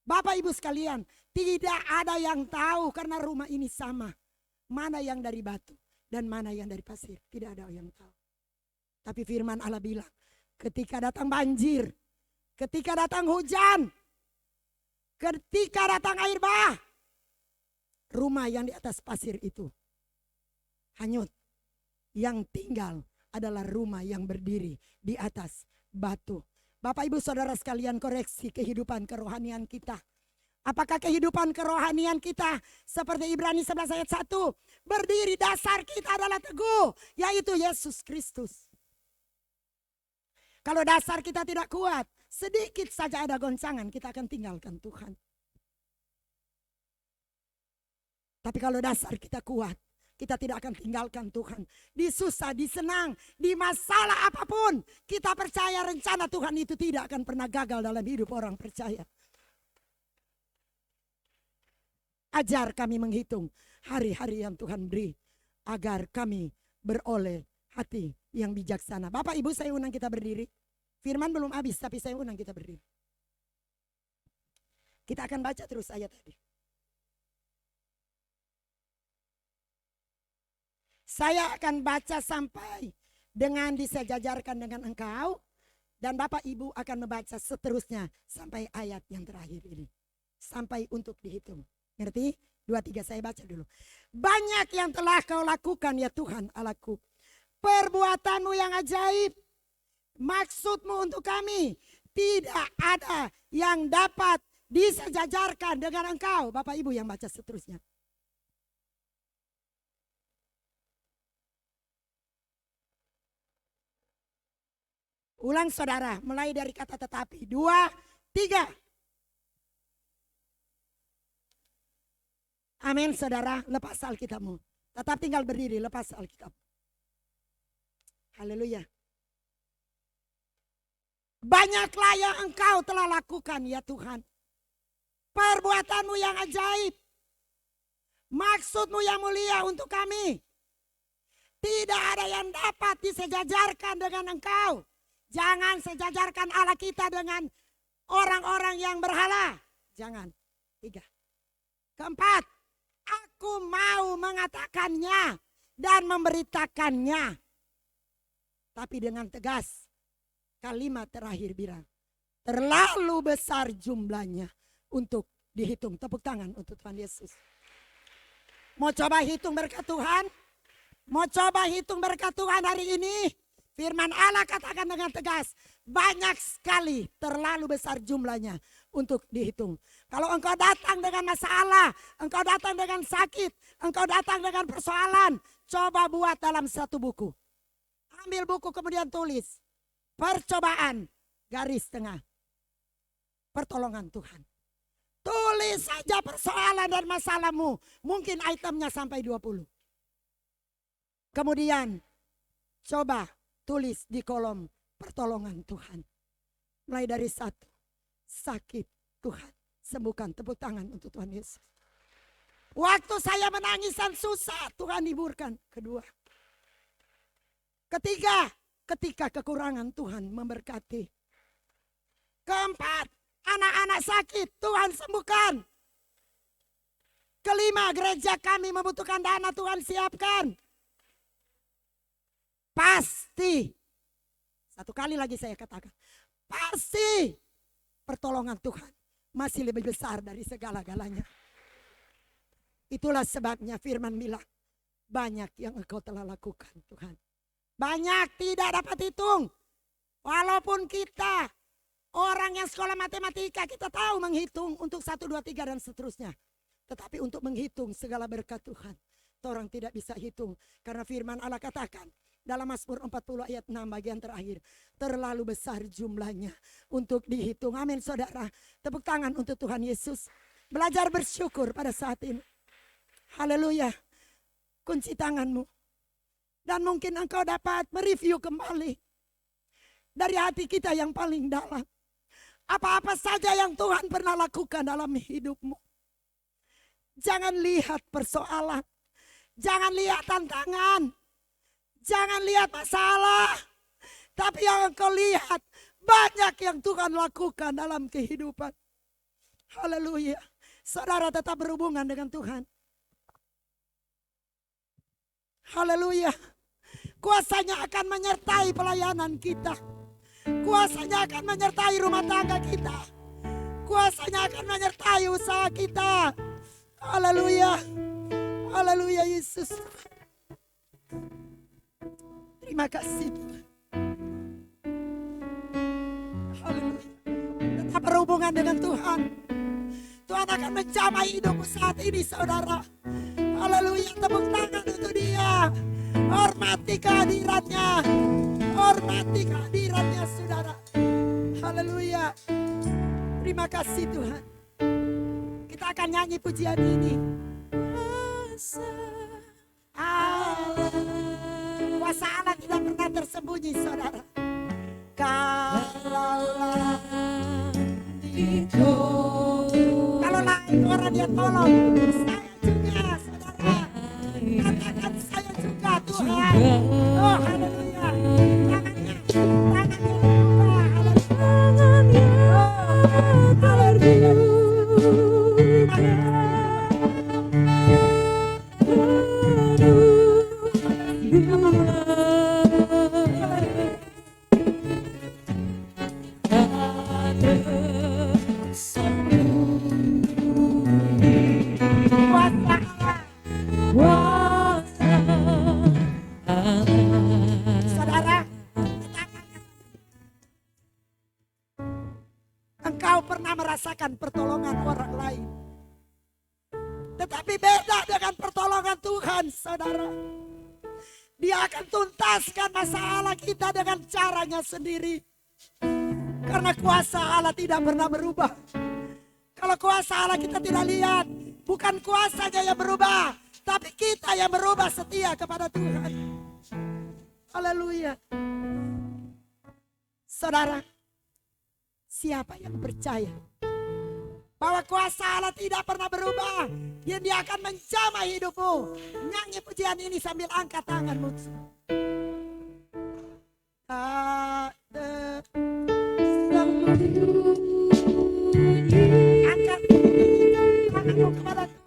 Bapak Ibu sekalian, tidak ada yang tahu karena rumah ini sama. Mana yang dari batu dan mana yang dari pasir. Tidak ada yang tahu. Tapi firman Allah bilang, ketika datang banjir, ketika datang hujan, ketika datang air bah, rumah yang di atas pasir itu hanyut. Yang tinggal adalah rumah yang berdiri di atas batu. Bapak Ibu Saudara sekalian, koreksi kehidupan kerohanian kita. Apakah kehidupan kerohanian kita seperti Ibrani 11 ayat 1, berdiri dasar kita adalah teguh, yaitu Yesus Kristus. Kalau dasar kita tidak kuat, sedikit saja ada goncangan, kita akan tinggalkan Tuhan. Tapi kalau dasar kita kuat, kita tidak akan tinggalkan Tuhan. Di susah, di senang, di masalah apapun, kita percaya rencana Tuhan itu tidak akan pernah gagal dalam hidup orang percaya. Ajar kami menghitung hari-hari yang Tuhan beri, agar kami beroleh hati yang bijaksana. Bapak Ibu, saya undang kita berdiri. Firman belum habis, tapi saya undang kita berdiri. Kita akan baca terus ayat tadi. Saya akan baca sampai dengan disejajarkan dengan engkau. Dan Bapak Ibu akan membaca seterusnya sampai ayat yang terakhir ini. Sampai untuk dihitung. Ngerti? 2, 3 saya baca dulu. Banyak yang telah kau lakukan ya Tuhan Allahku. Perbuatanmu yang ajaib. Maksudmu untuk kami tidak ada yang dapat disejajarkan dengan engkau. Bapak Ibu yang baca seterusnya. Ulang saudara, mulai dari kata tetapi. 2, 3. Amin saudara, lepas Alkitabmu. Tetap tinggal berdiri, lepas Alkitab. Haleluya. Banyaklah yang engkau telah lakukan ya Tuhan. Perbuatanmu yang ajaib. Maksudmu yang mulia untuk kami. Tidak ada yang dapat disejajarkan dengan engkau. Jangan sejajarkan Allah kita dengan orang-orang yang berhala. Jangan. 3. Keempat, aku mau mengatakannya dan memberitakannya. Tapi dengan tegas. Kalimat terakhir bilang, terlalu besar jumlahnya untuk dihitung. Tepuk tangan untuk Tuhan Yesus. Mau coba hitung berkat Tuhan? Mau coba hitung berkat Tuhan hari ini? Firman Allah katakan dengan tegas, banyak sekali, terlalu besar jumlahnya untuk dihitung. Kalau engkau datang dengan masalah, engkau datang dengan sakit, engkau datang dengan persoalan, coba buat dalam satu buku. Ambil buku kemudian tulis. Percobaan, garis tengah, pertolongan Tuhan. Tulis saja persoalan dan masalahmu. Mungkin itemnya sampai 20. Kemudian coba tulis di kolom pertolongan Tuhan. Mulai dari 1, sakit Tuhan sembuhkan. Tepuk tangan untuk Tuhan Yesus. Waktu saya menangis dan susah, Tuhan hiburkan. 2. Ketiga, ketika kekurangan Tuhan memberkati. 4, anak-anak sakit Tuhan sembuhkan. 5, gereja kami membutuhkan dana Tuhan siapkan. Pasti, satu kali lagi saya katakan, pasti pertolongan Tuhan masih lebih besar dari segala-galanya. Itulah sebabnya firman bilang, banyak yang engkau telah lakukan Tuhan. Banyak tidak dapat hitung. Walaupun kita orang yang sekolah matematika, kita tahu menghitung untuk 1, 2, 3 dan seterusnya. Tetapi untuk menghitung segala berkat Tuhan, orang tidak bisa hitung. Karena firman Allah katakan dalam Mazmur 40 ayat 6 bagian terakhir, terlalu besar jumlahnya untuk dihitung. Amin saudara. Tepuk tangan untuk Tuhan Yesus. Belajar bersyukur pada saat ini. Haleluya. Kunci tanganmu. Dan mungkin engkau dapat mereview kembali dari hati kita yang paling dalam. Apa-apa saja yang Tuhan pernah lakukan dalam hidupmu. Jangan lihat persoalan. Jangan lihat tantangan. Jangan lihat masalah. Tapi yang engkau lihat, banyak yang Tuhan lakukan dalam kehidupan. Haleluya. Saudara tetap berhubungan dengan Tuhan. Haleluya. Kuasanya akan menyertai pelayanan kita. Kuasanya akan menyertai rumah tangga kita. Kuasanya akan menyertai usaha kita. Haleluya. Haleluya Yesus. Terima kasih Tuhan. Haleluya. Tetap berhubungan dengan Tuhan. Tuhan akan menjamah hidupmu saat ini saudara. Haleluya, tepuk tangan untuk dia. Hormati kehadirannya. Hormati kehadirannya saudara. Haleluya. Terima kasih Tuhan. Kita akan nyanyi pujian ini. Kuasa Allah tidak pernah tersembunyi saudara. Kalau lain orang dia tolong, saya juga saudara. Katakan saya juga Tuhan. Oh haleluya. Tangannya dibuka. Haleluya. Saudara, engkau pernah merasakan pertolongan orang lain. Tetapi beda dengan pertolongan Tuhan, saudara. Dia akan tuntaskan masalah kita dengan caranya sendiri. Karena kuasa Allah tidak pernah berubah. Kalau kuasa Allah kita tidak lihat, bukan kuasanya yang berubah, tapi kita yang berubah setia kepada Tuhan. Haleluya. Saudara, siapa yang percaya bahwa kuasa Allah tidak pernah berubah, dan dia akan menjamah hidupmu? Nyanyi pujian ini sambil angkat tanganmu. Angkat tanganmu kepada Tuhan.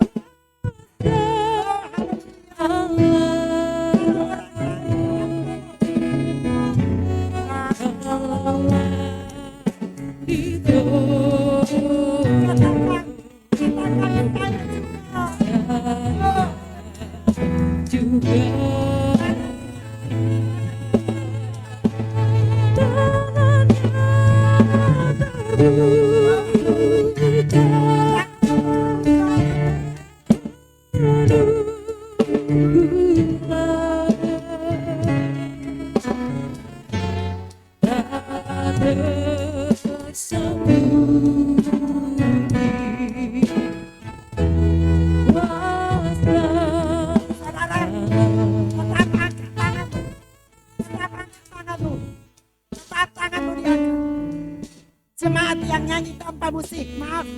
Jemaat yang nyanyi tanpa musik, maaf.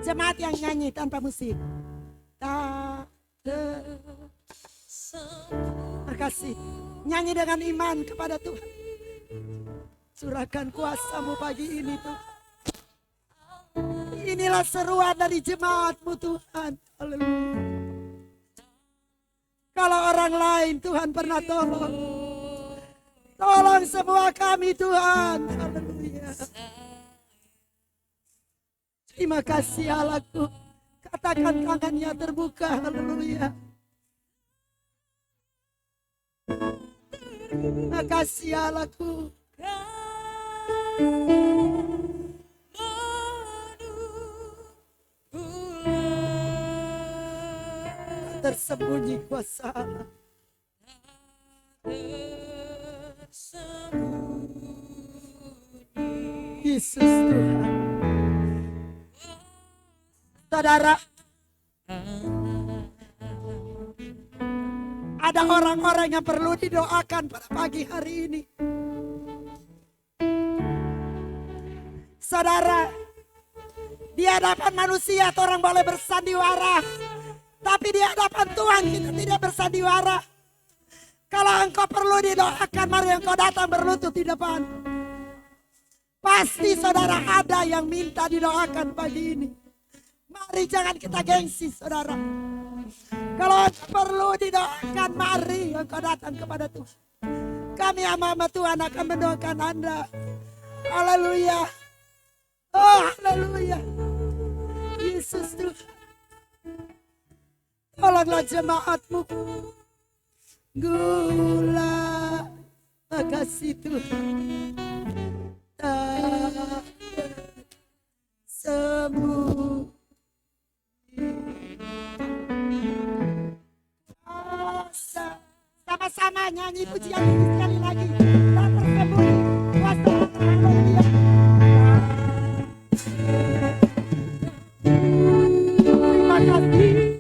Jemaat yang nyanyi tanpa musik. Terkasih, nyanyi dengan iman kepada Tuhan. Curahkan kuasa-Mu pagi ini Tuhan. Inilah seruan dari jemaat-Mu Tuhan. Haleluya. Kalau orang lain Tuhan pernah tolong, tolong semua kami Tuhan. Haleluya. Terima kasih Allahku. Katakan tangannya terbuka. Haleluya. Makasih Allahku. Tersembunyi kuasa Allah. Yesus Tuhan. Saudara, ada orang-orang yang perlu didoakan pada pagi hari ini. Saudara, di hadapan manusia orang boleh bersandiwara, tapi di hadapan Tuhan kita tidak bersandiwara. Kalau engkau perlu didoakan, mari engkau datang berlutut di depan. Pasti saudara ada yang minta didoakan pagi ini. Mari jangan kita gengsi saudara. Kalau engkau perlu didoakan, mari engkau datang kepada Tuhan. Kami hamba-hamba Tuhan akan mendoakan Anda. Haleluya. Oh haleluya. Yesus Tuhan. Tolonglah jemaatmu. Gula. Makasih Tuhan. Tak sembuh. Sama-sama nyanyi pujian ini sekali lagi. Tak tersembunyi kuasa haleluya. Terima kasih.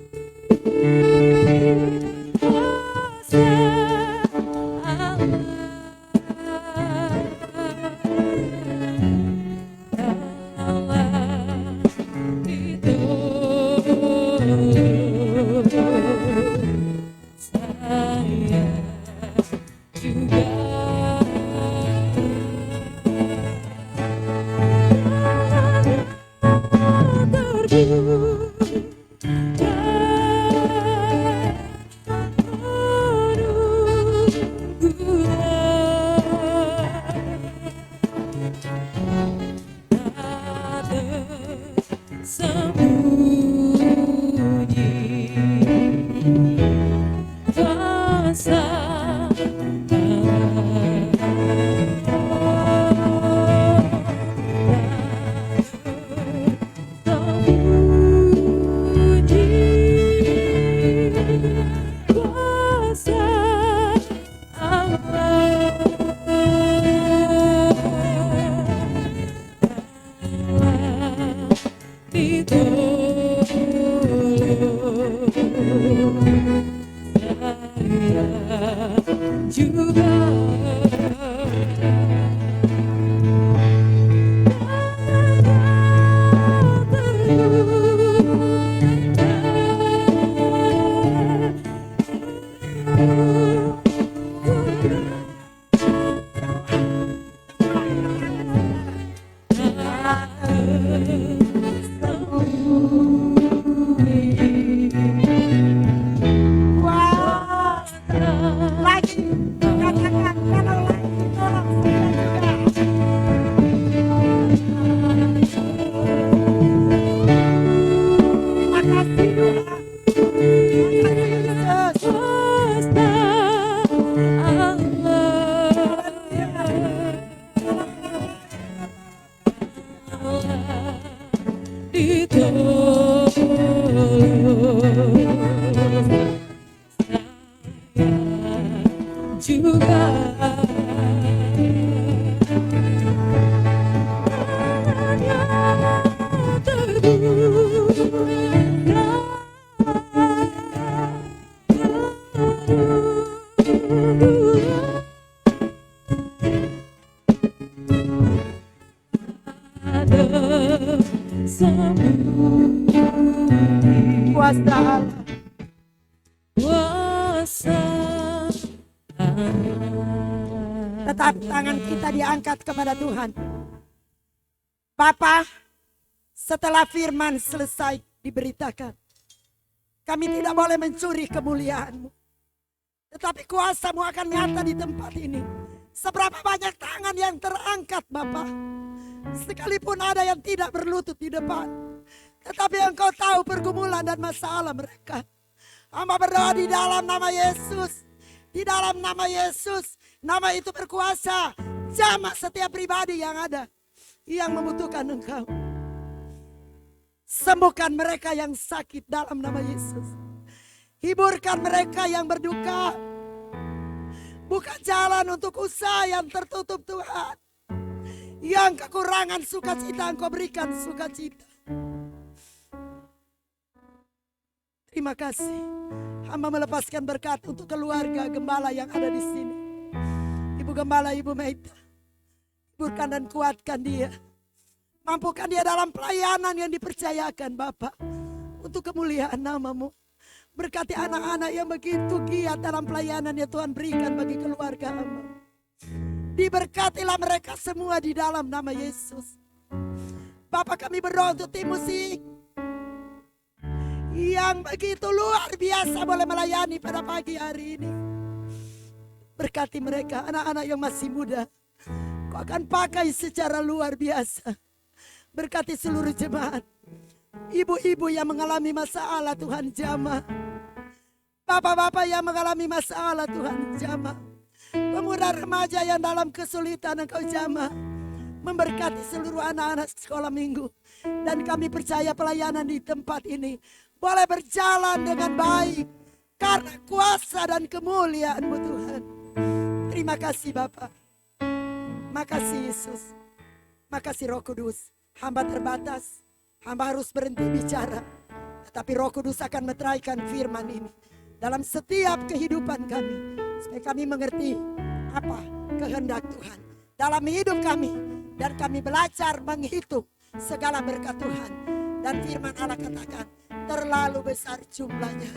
Tetap tangan kita diangkat kepada Tuhan. Bapa, setelah firman selesai diberitakan, kami tidak boleh mencuri kemuliaan-Mu, tetapi kuasa-Mu akan nyata di tempat ini. Seberapa banyak tangan yang terangkat Bapa, sekalipun ada yang tidak berlutut di depan, tetapi Engkau tahu pergumulan dan masalah mereka. Hamba berdoa di dalam nama Yesus, Di dalam nama Yesus, nama itu berkuasa. Jamah setiap pribadi yang ada, yang membutuhkan Engkau. Sembuhkan mereka yang sakit dalam nama Yesus. Hiburkan mereka yang berduka. Buka jalan untuk usaha yang tertutup Tuhan. Yang kekurangan sukacita Engkau berikan sukacita. Terima kasih. Hamba melepaskan berkat untuk keluarga gembala yang ada di sini. Ibu Gembala, Ibu Meita. Hiburkan dan kuatkan dia. Mampukan dia dalam pelayanan yang dipercayakan Bapa. Untuk kemuliaan nama-Mu. Berkati anak-anak yang begitu giat dalam pelayanan yang Tuhan berikan bagi keluarga hamba. Diberkatilah mereka semua di dalam nama Yesus. Bapa, kami berdoa untuk tim musik yang begitu luar biasa boleh melayani pada pagi hari ini. Berkati mereka, anak-anak yang masih muda. Kau akan pakai secara luar biasa. Berkati seluruh jemaat. Ibu-ibu yang mengalami masalah Tuhan jamah. Bapak-bapak yang mengalami masalah Tuhan jamah. Pemuda remaja yang dalam kesulitan Engkau jamah. Memberkati seluruh anak-anak sekolah minggu. Dan kami percaya pelayanan di tempat ini boleh berjalan dengan baik. Karena kuasa dan kemuliaan-Mu Tuhan. Terima kasih Bapak. Makasih Yesus. Makasih Roh Kudus. Hamba terbatas. Hamba harus berhenti bicara. Tetapi Roh Kudus akan meteraikan firman ini dalam setiap kehidupan kami. Supaya kami mengerti apa kehendak Tuhan dalam hidup kami. Dan kami belajar menghitung segala berkat Tuhan. Dan firman Allah katakan terlalu besar jumlahnya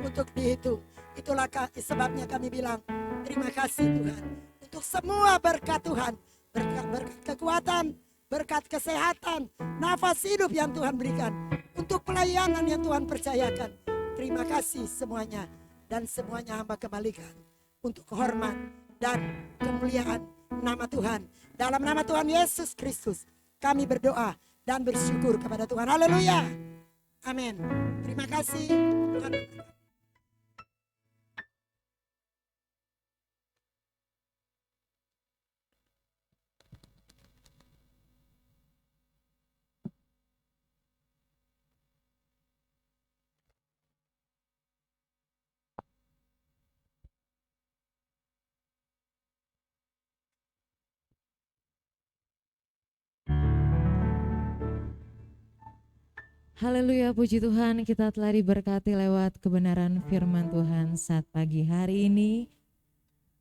untuk dihitung. Itulah sebabnya kami bilang terima kasih Tuhan. Untuk semua berkat Tuhan. Berkat kekuatan, berkat kesehatan, nafas hidup yang Tuhan berikan. Untuk pelayanan yang Tuhan percayakan. Terima kasih semuanya. Dan semuanya hamba kembalikan. Untuk kehormat dan kemuliaan nama Tuhan. Dalam nama Tuhan Yesus Kristus. Kami berdoa dan bersyukur kepada Tuhan. Haleluya. Amin. Terima kasih. Tuhan. Haleluya, puji Tuhan, kita telah diberkati lewat kebenaran firman Tuhan saat pagi hari ini.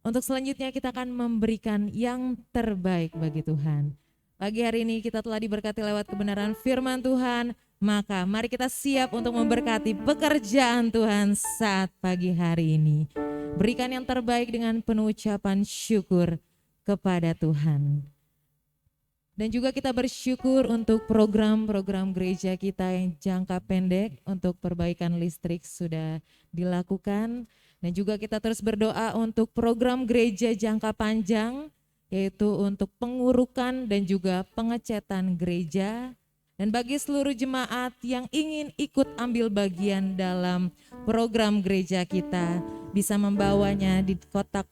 Untuk selanjutnya kita akan memberikan yang terbaik bagi Tuhan. Pagi hari ini kita telah diberkati lewat kebenaran firman Tuhan, maka mari kita siap untuk memberkati pekerjaan Tuhan saat pagi hari ini. Berikan yang terbaik dengan penuh ucapan syukur kepada Tuhan. Dan juga kita bersyukur untuk program-program gereja kita yang jangka pendek untuk perbaikan listrik sudah dilakukan. Dan juga kita terus berdoa untuk program gereja jangka panjang, yaitu untuk pengurukan dan juga pengecetan gereja. Dan bagi seluruh jemaat yang ingin ikut ambil bagian dalam program gereja kita, bisa membawanya di kotak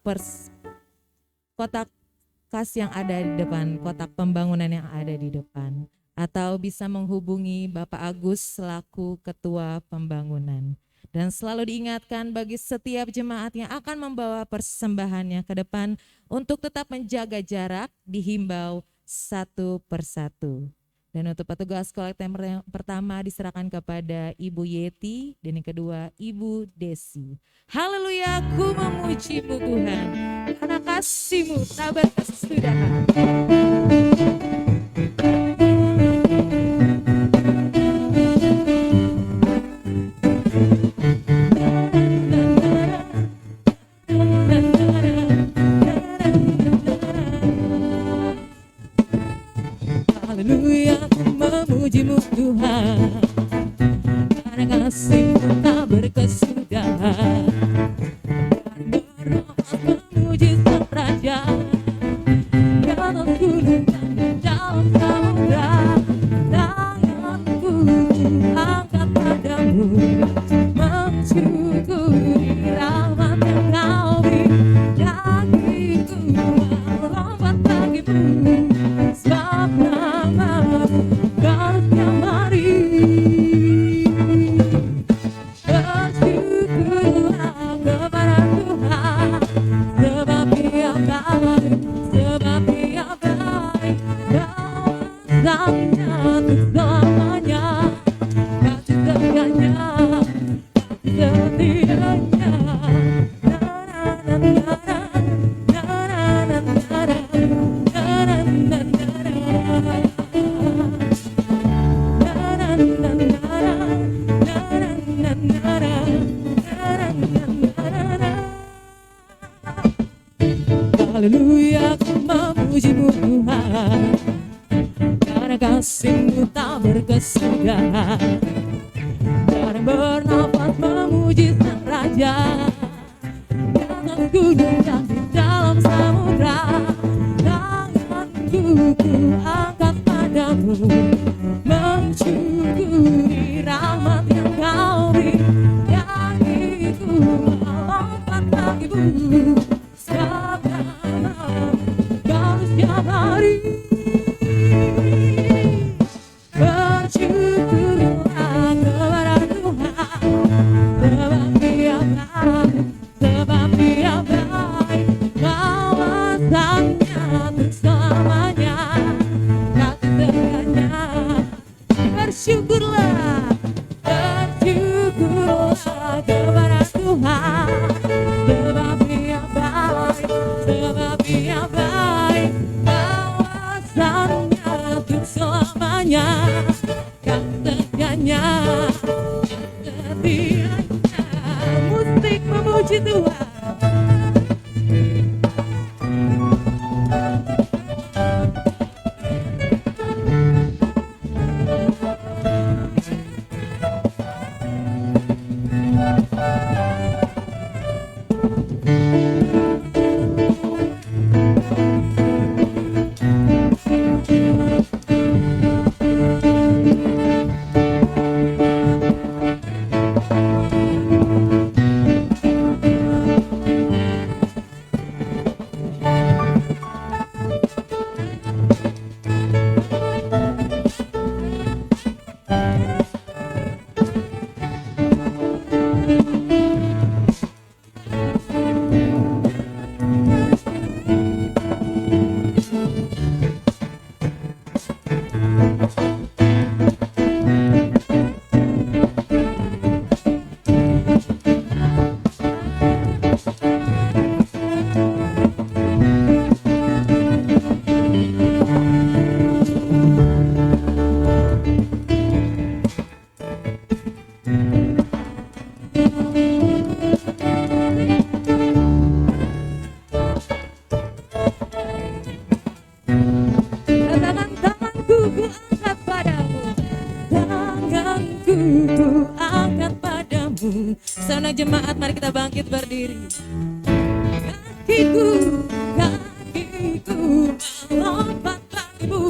kas yang ada di depan, kotak pembangunan yang ada di depan. Atau bisa menghubungi Bapak Agus selaku Ketua Pembangunan. Dan selalu diingatkan bagi setiap jemaat yang akan membawa persembahannya ke depan untuk tetap menjaga jarak, dihimbau satu persatu. Dan untuk petugas kolektor yang pertama diserahkan kepada Ibu Yeti dan yang kedua Ibu Desi. Haleluya, ku memuji-Mu Tuhan, karena kasih-Mu tak batas sudah. Haleluya, ku memuji-Mu Tuhan, karena kasih-Mu tak berkesudahan. Memuji Sang Raja dalam gunung dan dalam samudra. Tanganku angkat padamu, mensyukuri rahmat yang Kau beri. setianya. Haleluya, ku memuji-Mu Tuhan, karena kasih-Mu tak berkesudahan. Karena bernafas memuji Sang Raja, di atas gunung dan di dalam samudra. Tanganku ku angkat padamu, mensyukuri rahmat yang Kau beri. Kakiku melompat bagimu, setiap Kau setiap hari. Bersyukurlah kepada Tuhan, sebab Dia baik, sebab Dia baik. Kawasannya untuk selamanya, kasih setianya. Bersyukurlah, bersyukurlah kepada Tuhan, sebab Dia baik, sebab Dia baik. Kawasannya untuk selamanya, kasih setianya, setianya. Musik memuji Tuhan. Katakan, tanganku ku angkat padamu, tanganku ku angkat padamu. Saudara jemaat, mari kita bangkit berdiri. Kakiku melompat bagimu,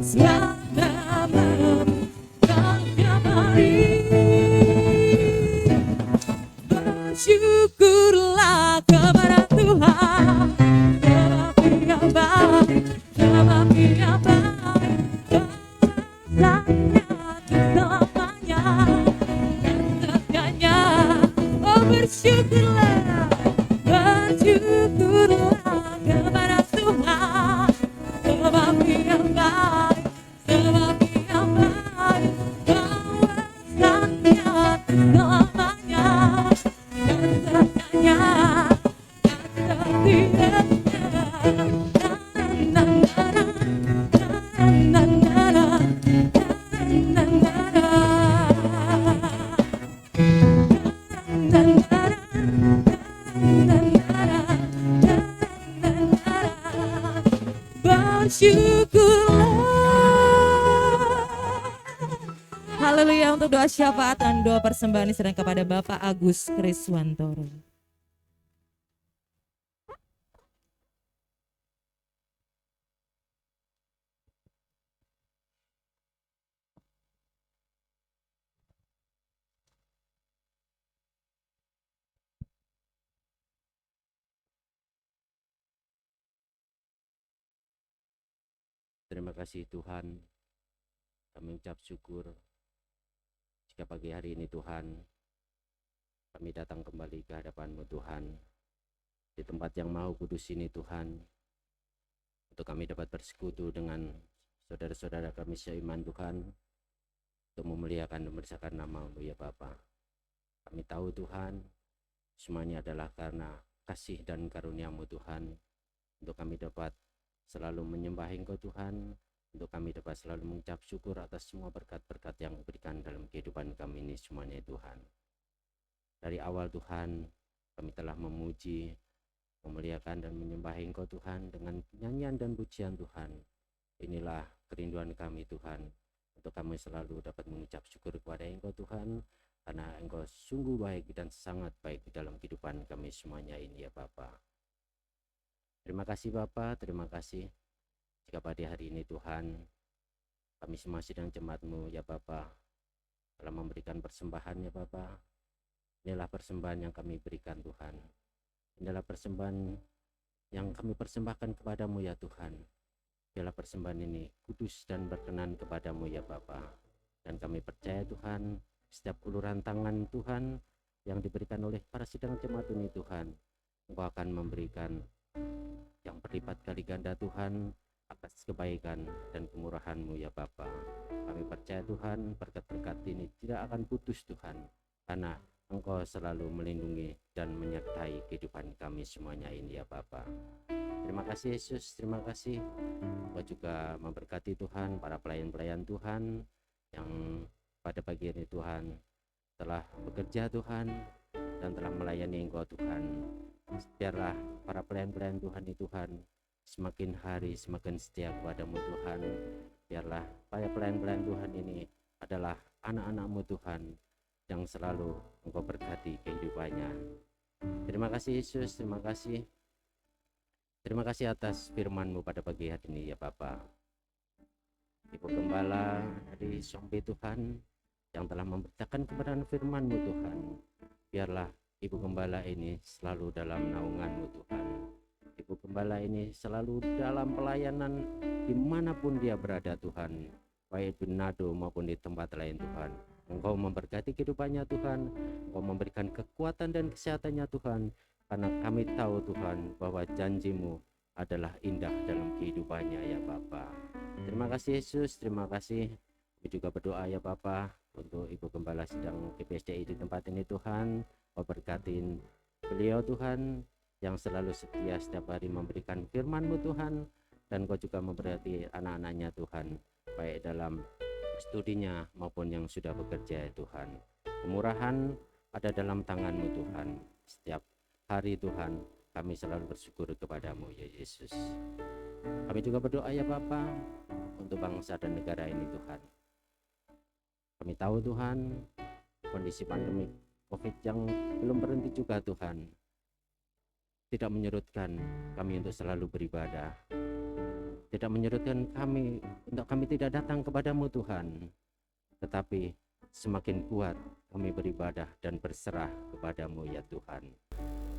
selama setiap hari. Bersyukurlah kepada Tuhan, sebab Dia baik, sebab Dia baik. Kawasannya untuk selamanya, dan setianya. Oh, bersyukurlah, bersyukurlah kepada Tuhan, sebab Dia baik, sebab Dia baik. Kawasannya untuk selamanya, dan setianya, dan setianya. Haleluya. Untuk doa syafaat dan doa persembahan diserahkan kepada Bapak Agus Kriswantoro. Terima kasih Tuhan, kami ucap syukur jika pagi hari ini Tuhan kami datang kembali ke hadapan-Mu Tuhan, di tempat yang Maha Kudus ini Tuhan, untuk kami dapat bersekutu dengan saudara-saudara kami seiman Tuhan, untuk memuliakan dan membesarkan nama-Mu ya Bapa. Kami tahu Tuhan, semuanya adalah karena kasih dan karunia-Mu Tuhan, untuk kami dapat selalu menyembah Engkau Tuhan, untuk kami dapat selalu mengucap syukur atas semua berkat-berkat yang diberikan dalam kehidupan kami ini semuanya Tuhan. Dari awal Tuhan, kami telah memuji, memuliakan dan menyembah Engkau Tuhan dengan nyanyian dan pujian Tuhan. Inilah kerinduan kami Tuhan, untuk kami selalu dapat mengucap syukur kepada Engkau Tuhan, karena Engkau sungguh baik dan sangat baik di dalam kehidupan kami semuanya ini ya Bapa. Terima kasih Bapa, terima kasih jika pada hari ini Tuhan, kami semua sidang jemaat-Mu ya Bapa, telah memberikan persembahan ya Bapa. Inilah persembahan yang kami berikan Tuhan. Inilah persembahan yang kami persembahkan kepadamu ya Tuhan. Biarlah persembahan ini kudus dan berkenan kepadamu ya Bapa. Dan kami percaya Tuhan, setiap uluran tangan Tuhan yang diberikan oleh para sidang jemaat ini Tuhan, Engkau akan memberikan yang berlipat kali ganda Tuhan atas kebaikan dan kemurahan-Mu ya Bapa. Kami percaya Tuhan, berkat-berkat ini tidak akan putus Tuhan, karena Engkau selalu melindungi dan menyertai kehidupan kami semuanya ini ya Bapa. Terima kasih Yesus, terima kasih. Engkau juga memberkati Tuhan para pelayan-pelayan Tuhan yang pada pagi ini Tuhan telah bekerja Tuhan dan telah melayani Engkau Tuhan. Biarlah para pelayan-pelayan Tuhan ini Tuhan semakin hari semakin setia kepadamu Tuhan. Biarlah para pelayan-pelayan Tuhan ini adalah anak-anak-Mu Tuhan yang selalu Engkau berkati kehidupannya. Terima kasih Yesus, terima kasih. Terima kasih atas firman-Mu pada pagi hari ini ya Bapa. Ibu Gembala dari Sombe Tuhan yang telah memberitakan kebenaran firman-Mu Tuhan, biarlah Ibu Gembala ini selalu dalam naungan-Mu Tuhan. Ibu Gembala ini selalu dalam pelayanan dimanapun dia berada Tuhan, baik di Nado maupun di tempat lain Tuhan. Engkau memberkati kehidupannya Tuhan, Engkau memberikan kekuatan dan kesehatannya Tuhan, karena kami tahu Tuhan bahwa janji-Mu adalah indah dalam kehidupannya ya Bapa. Terima kasih Yesus, terima kasih. Kami juga berdoa ya Bapa untuk Ibu Gembala sedang GPSDI di tempat ini Tuhan. Kau berkatin beliau Tuhan yang selalu setia setiap hari memberikan firman-Mu Tuhan, dan Kau juga memberkati anak-anaknya Tuhan, baik dalam studinya maupun yang sudah bekerja ya Tuhan. Kemurahan ada dalam tangan-Mu Tuhan. Setiap hari Tuhan kami selalu bersyukur kepadamu ya Yesus. Kami juga berdoa ya Bapa untuk bangsa dan negara ini Tuhan. Kami tahu Tuhan kondisi pandemi COVID yang belum berhenti juga Tuhan tidak menyurutkan kami untuk selalu beribadah, tidak menyurutkan kami untuk kami tidak datang kepadamu Tuhan, tetapi semakin kuat kami beribadah dan berserah kepadamu ya Tuhan.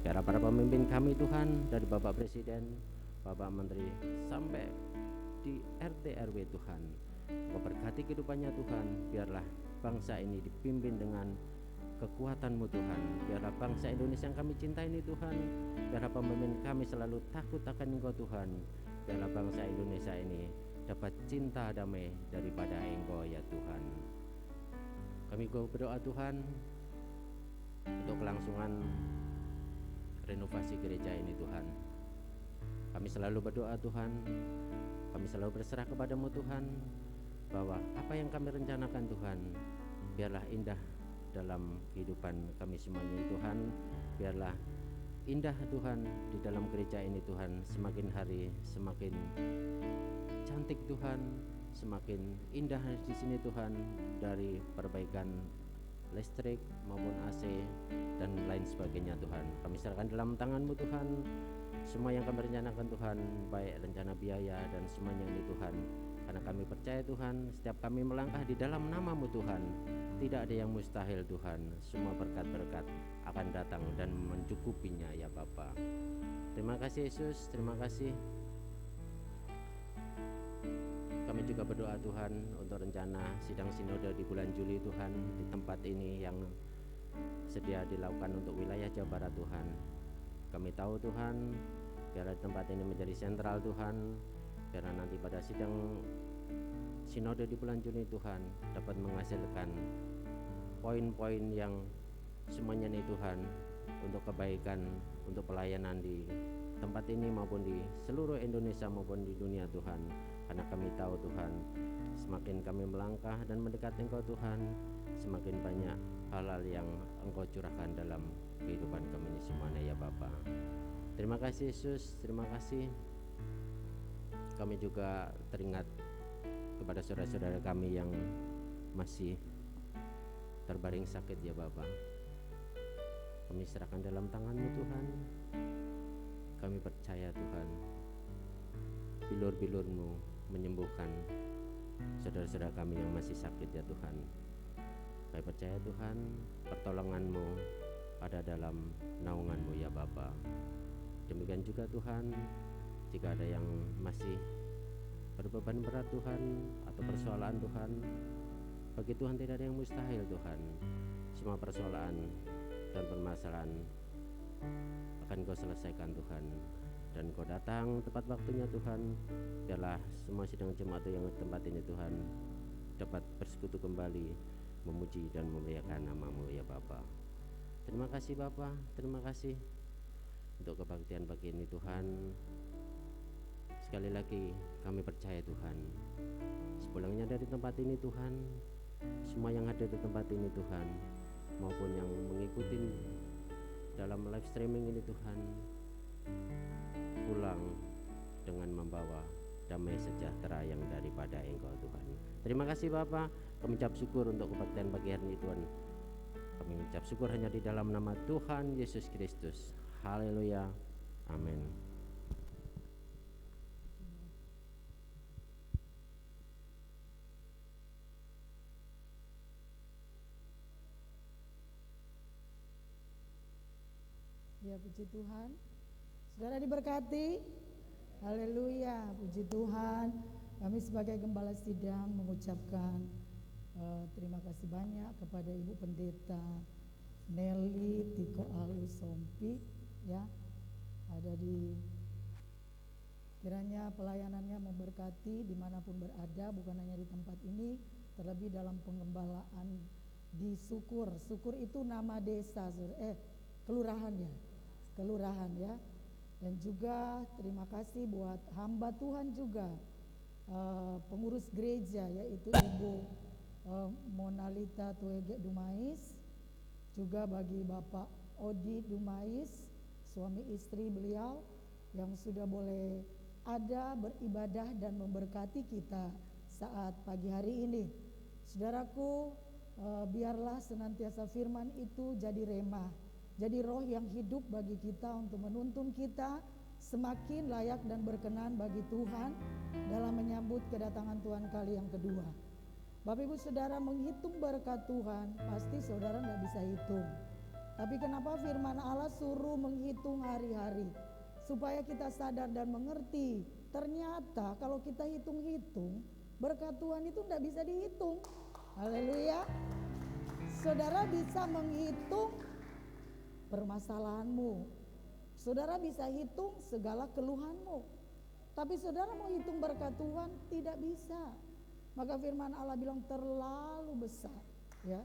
Biarlah para pemimpin kami Tuhan, dari Bapak Presiden, Bapak Menteri sampai di RT RW Tuhan, Kau berkati kehidupannya Tuhan. Biarlah bangsa ini dipimpin dengan kekuatan-Mu Tuhan. Biarlah bangsa Indonesia yang kami cintai ini Tuhan, biarlah pemimpin kami selalu takut akan Engkau Tuhan. Biarlah bangsa Indonesia ini dapat cinta damai daripada Engkau ya Tuhan. Kami berdoa Tuhan untuk kelangsungan renovasi gereja ini Tuhan. Kami selalu berdoa Tuhan, kami selalu berserah kepadamu Tuhan, bahwa apa yang kami rencanakan Tuhan, biarlah indah dalam kehidupan kami semuanya Tuhan. Biarlah indah Tuhan di dalam gereja ini Tuhan, semakin hari semakin cantik Tuhan, semakin indah di sini Tuhan, dari perbaikan listrik maupun AC dan lain sebagainya Tuhan. Kami serahkan dalam tangan-Mu Tuhan semua yang kami rencanakan Tuhan, baik rencana biaya dan semuanya ini Tuhan. Karena kami percaya Tuhan, setiap kami melangkah di dalam nama-Mu Tuhan, tidak ada yang mustahil Tuhan. Semua berkat-berkat akan datang dan mencukupinya ya Bapa. Terima kasih Yesus, terima kasih. Kami juga berdoa Tuhan untuk rencana sidang sinode di bulan Juli Tuhan, di tempat ini yang sedia dilakukan untuk wilayah Jawa Barat Tuhan. Kami tahu Tuhan, biarlah tempat ini menjadi sentral Tuhan, biarlah nanti pada sidang sinode di bulan Juni Tuhan dapat menghasilkan poin-poin yang semuanya nih Tuhan, untuk kebaikan, untuk pelayanan di tempat ini maupun di seluruh Indonesia maupun di dunia Tuhan. Karena kami tahu Tuhan, semakin kami melangkah dan mendekati Engkau Tuhan, semakin banyak hal-hal yang Engkau curahkan dalam kehidupan kami ini semuanya ya Bapa. Terima kasih Yesus, terima kasih. Kami juga teringat kepada saudara-saudara kami yang masih terbaring sakit ya Bapa. Kami serahkan dalam tangan-Mu Tuhan. Kami percaya Tuhan, bilur-bilur-Mu menyembuhkan saudara-saudara kami yang masih sakit ya Tuhan. Kami percaya Tuhan, pertolongan-Mu ada dalam naungan-Mu ya Bapa. Demikian juga Tuhan, jika ada yang masih berbeban berat Tuhan atau persoalan Tuhan, bagi Tuhan tidak ada yang mustahil Tuhan. Semua persoalan dan permasalahan akan Kau selesaikan Tuhan, dan Kau datang tepat waktunya Tuhan. Biarlah semua sidang jemaat yang di tempat ini Tuhan dapat bersekutu kembali memuji dan memuliakan nama-Mu ya Bapa. Terima kasih Bapa, terima kasih untuk kebaktian pagi ini Tuhan. Sekali lagi kami percaya Tuhan, sepulangnya dari tempat ini Tuhan, semua yang hadir di tempat ini Tuhan, maupun yang mengikuti dalam live streaming ini Tuhan, pulang dengan membawa damai sejahtera yang daripada Engkau Tuhan. Terima kasih Bapa, kami ucap syukur untuk kebaktian pagi hari ini Tuhan. Kami ucap syukur hanya di dalam nama Tuhan Yesus Kristus. Haleluya, amin. Ya, puji Tuhan. Saudara diberkati. Haleluya, puji Tuhan. Kami sebagai gembala sidang mengucapkan terima kasih banyak kepada Ibu Pendeta Nelly Tiko Alu Sompi, ya, ada di, kiranya pelayanannya memberkati dimanapun berada, bukan hanya di tempat ini, terlebih dalam pengembalaan di Syukur. Syukur itu nama desa, kelurahan ya, kelurahan ya. Dan juga terima kasih buat hamba Tuhan juga, pengurus gereja, yaitu Ibu Monalita Tuege Dumais, juga bagi Bapak Odi Dumais, suami istri beliau yang sudah boleh ada beribadah dan memberkati kita saat pagi hari ini. Saudaraku, biarlah senantiasa firman itu jadi rema, jadi roh yang hidup bagi kita untuk menuntun kita semakin layak dan berkenan bagi Tuhan dalam menyambut kedatangan Tuhan kali yang kedua. Bapak Ibu Saudara, menghitung berkat Tuhan pasti saudara gak bisa hitung. Tapi kenapa firman Allah suruh menghitung hari-hari? Supaya kita sadar dan mengerti, ternyata kalau kita hitung-hitung, berkat Tuhan itu gak bisa dihitung. Haleluya. Saudara bisa menghitung permasalahanmu, saudara bisa hitung segala keluhanmu, tapi saudara mau hitung berkat Tuhan tidak bisa. Maka firman Allah bilang terlalu besar, ya.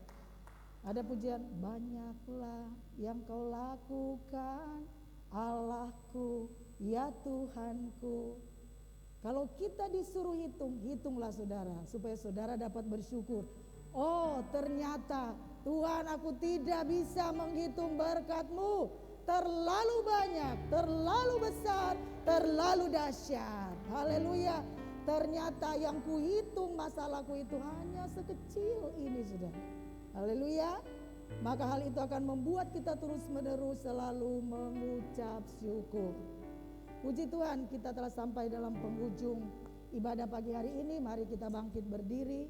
Ada pujian, banyaklah yang Kau lakukan Allahku, ya Tuhanku. Kalau kita disuruh hitung, hitunglah saudara, supaya saudara dapat bersyukur. Oh, ternyata Tuhan, aku tidak bisa menghitung berkat-Mu, terlalu banyak, terlalu besar, terlalu dahsyat. Haleluya. Ternyata yang kuhitung masalahku itu hanya sekecil ini, saudara. Haleluya. Maka hal itu akan membuat kita terus-menerus selalu mengucap syukur. Puji Tuhan, kita telah sampai dalam penghujung ibadah pagi hari ini. Mari kita bangkit berdiri.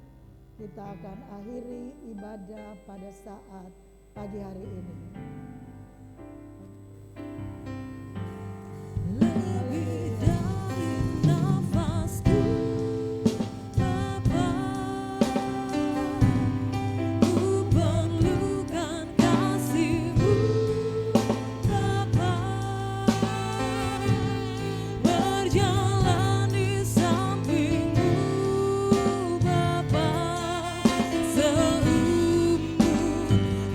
Kita akan akhiri ibadah pada saat pagi hari ini. Lebih dari nafasku, Bapa, ku perlukan kasih-Mu, Bapa, berjalan di samping-Mu, Bapa, seumur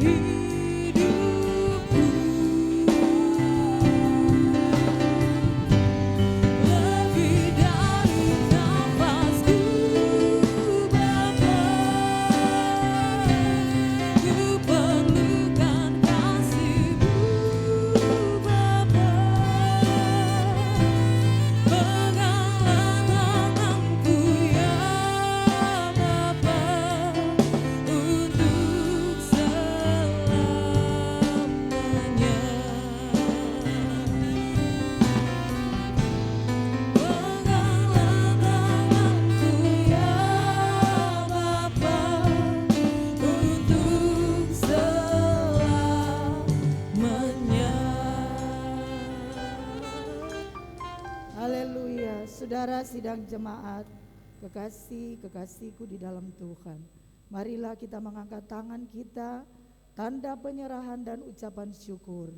hidup. saudara sidang jemaat, kekasih-kekasihku di dalam Tuhan. Marilah kita mengangkat tangan kita, tanda penyerahan dan ucapan syukur.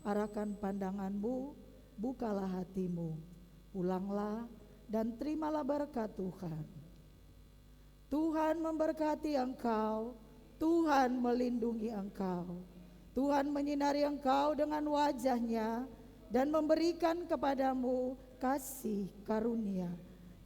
Arahkan pandanganmu, bukalah hatimu, pulanglah dan terimalah berkat Tuhan. Tuhan memberkati engkau, Tuhan melindungi engkau, Tuhan menyinari engkau dengan wajah-Nya dan memberikan kepadamu kasih karunia.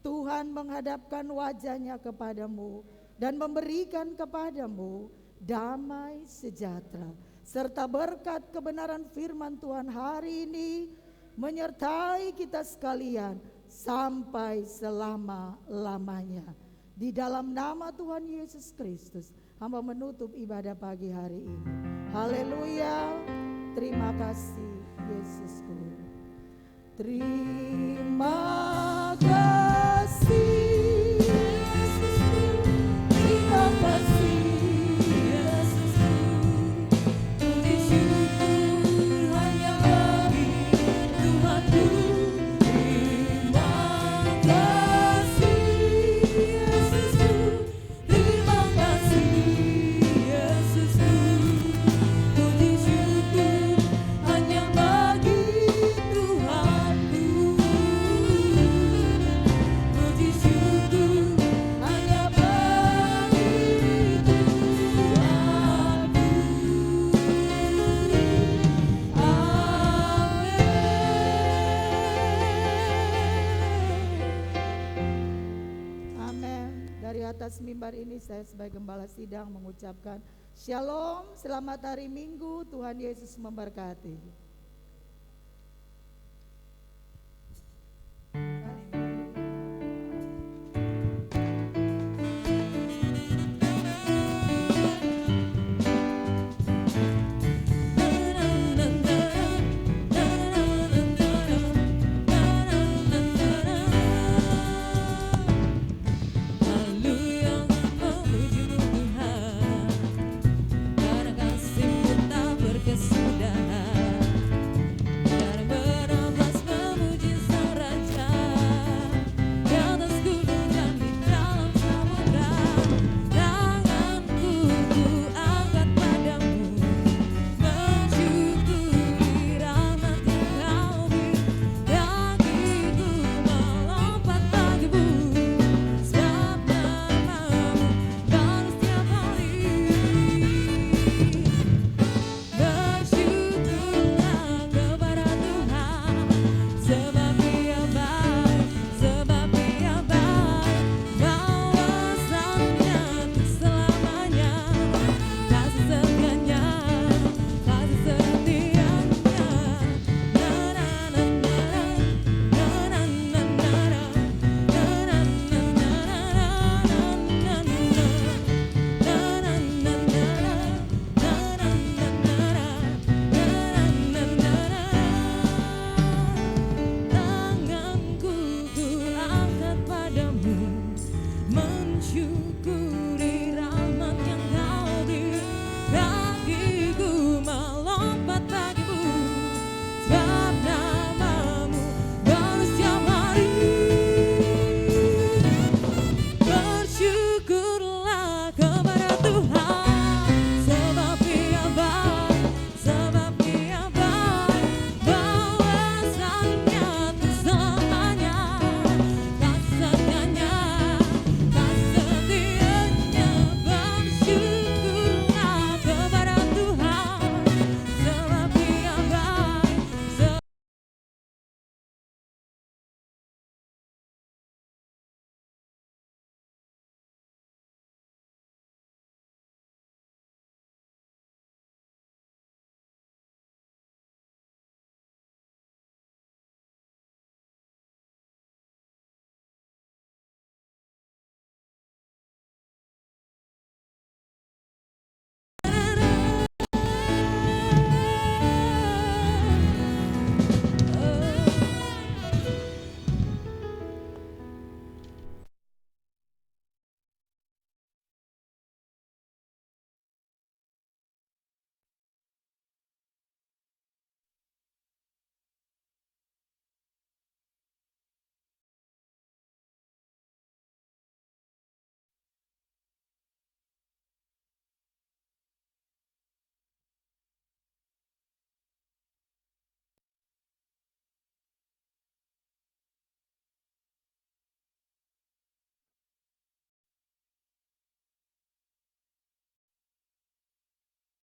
Tuhan menghadapkan wajah-Nya kepadamu dan memberikan kepadamu damai sejahtera, serta berkat kebenaran firman Tuhan hari ini menyertai kita sekalian sampai selama-lamanya. Di dalam nama Tuhan Yesus Kristus, hamba menutup ibadah pagi hari ini. Haleluya. Terima kasih Yesusku. Terima kasih. Terima kasih Yesusku. Puji syukur hanya bagi Tuhanku. Terima kasih Yesusku. Terima kasih Yesusku. Puji syukur hanya bagi Tuhanku. Puji syukur hanya bagi Tuhanku. Amin. Dari atas mimbar ini saya sebagai gembala sidang mengucapkan Shalom, selamat hari Minggu, Tuhan Yesus memberkati.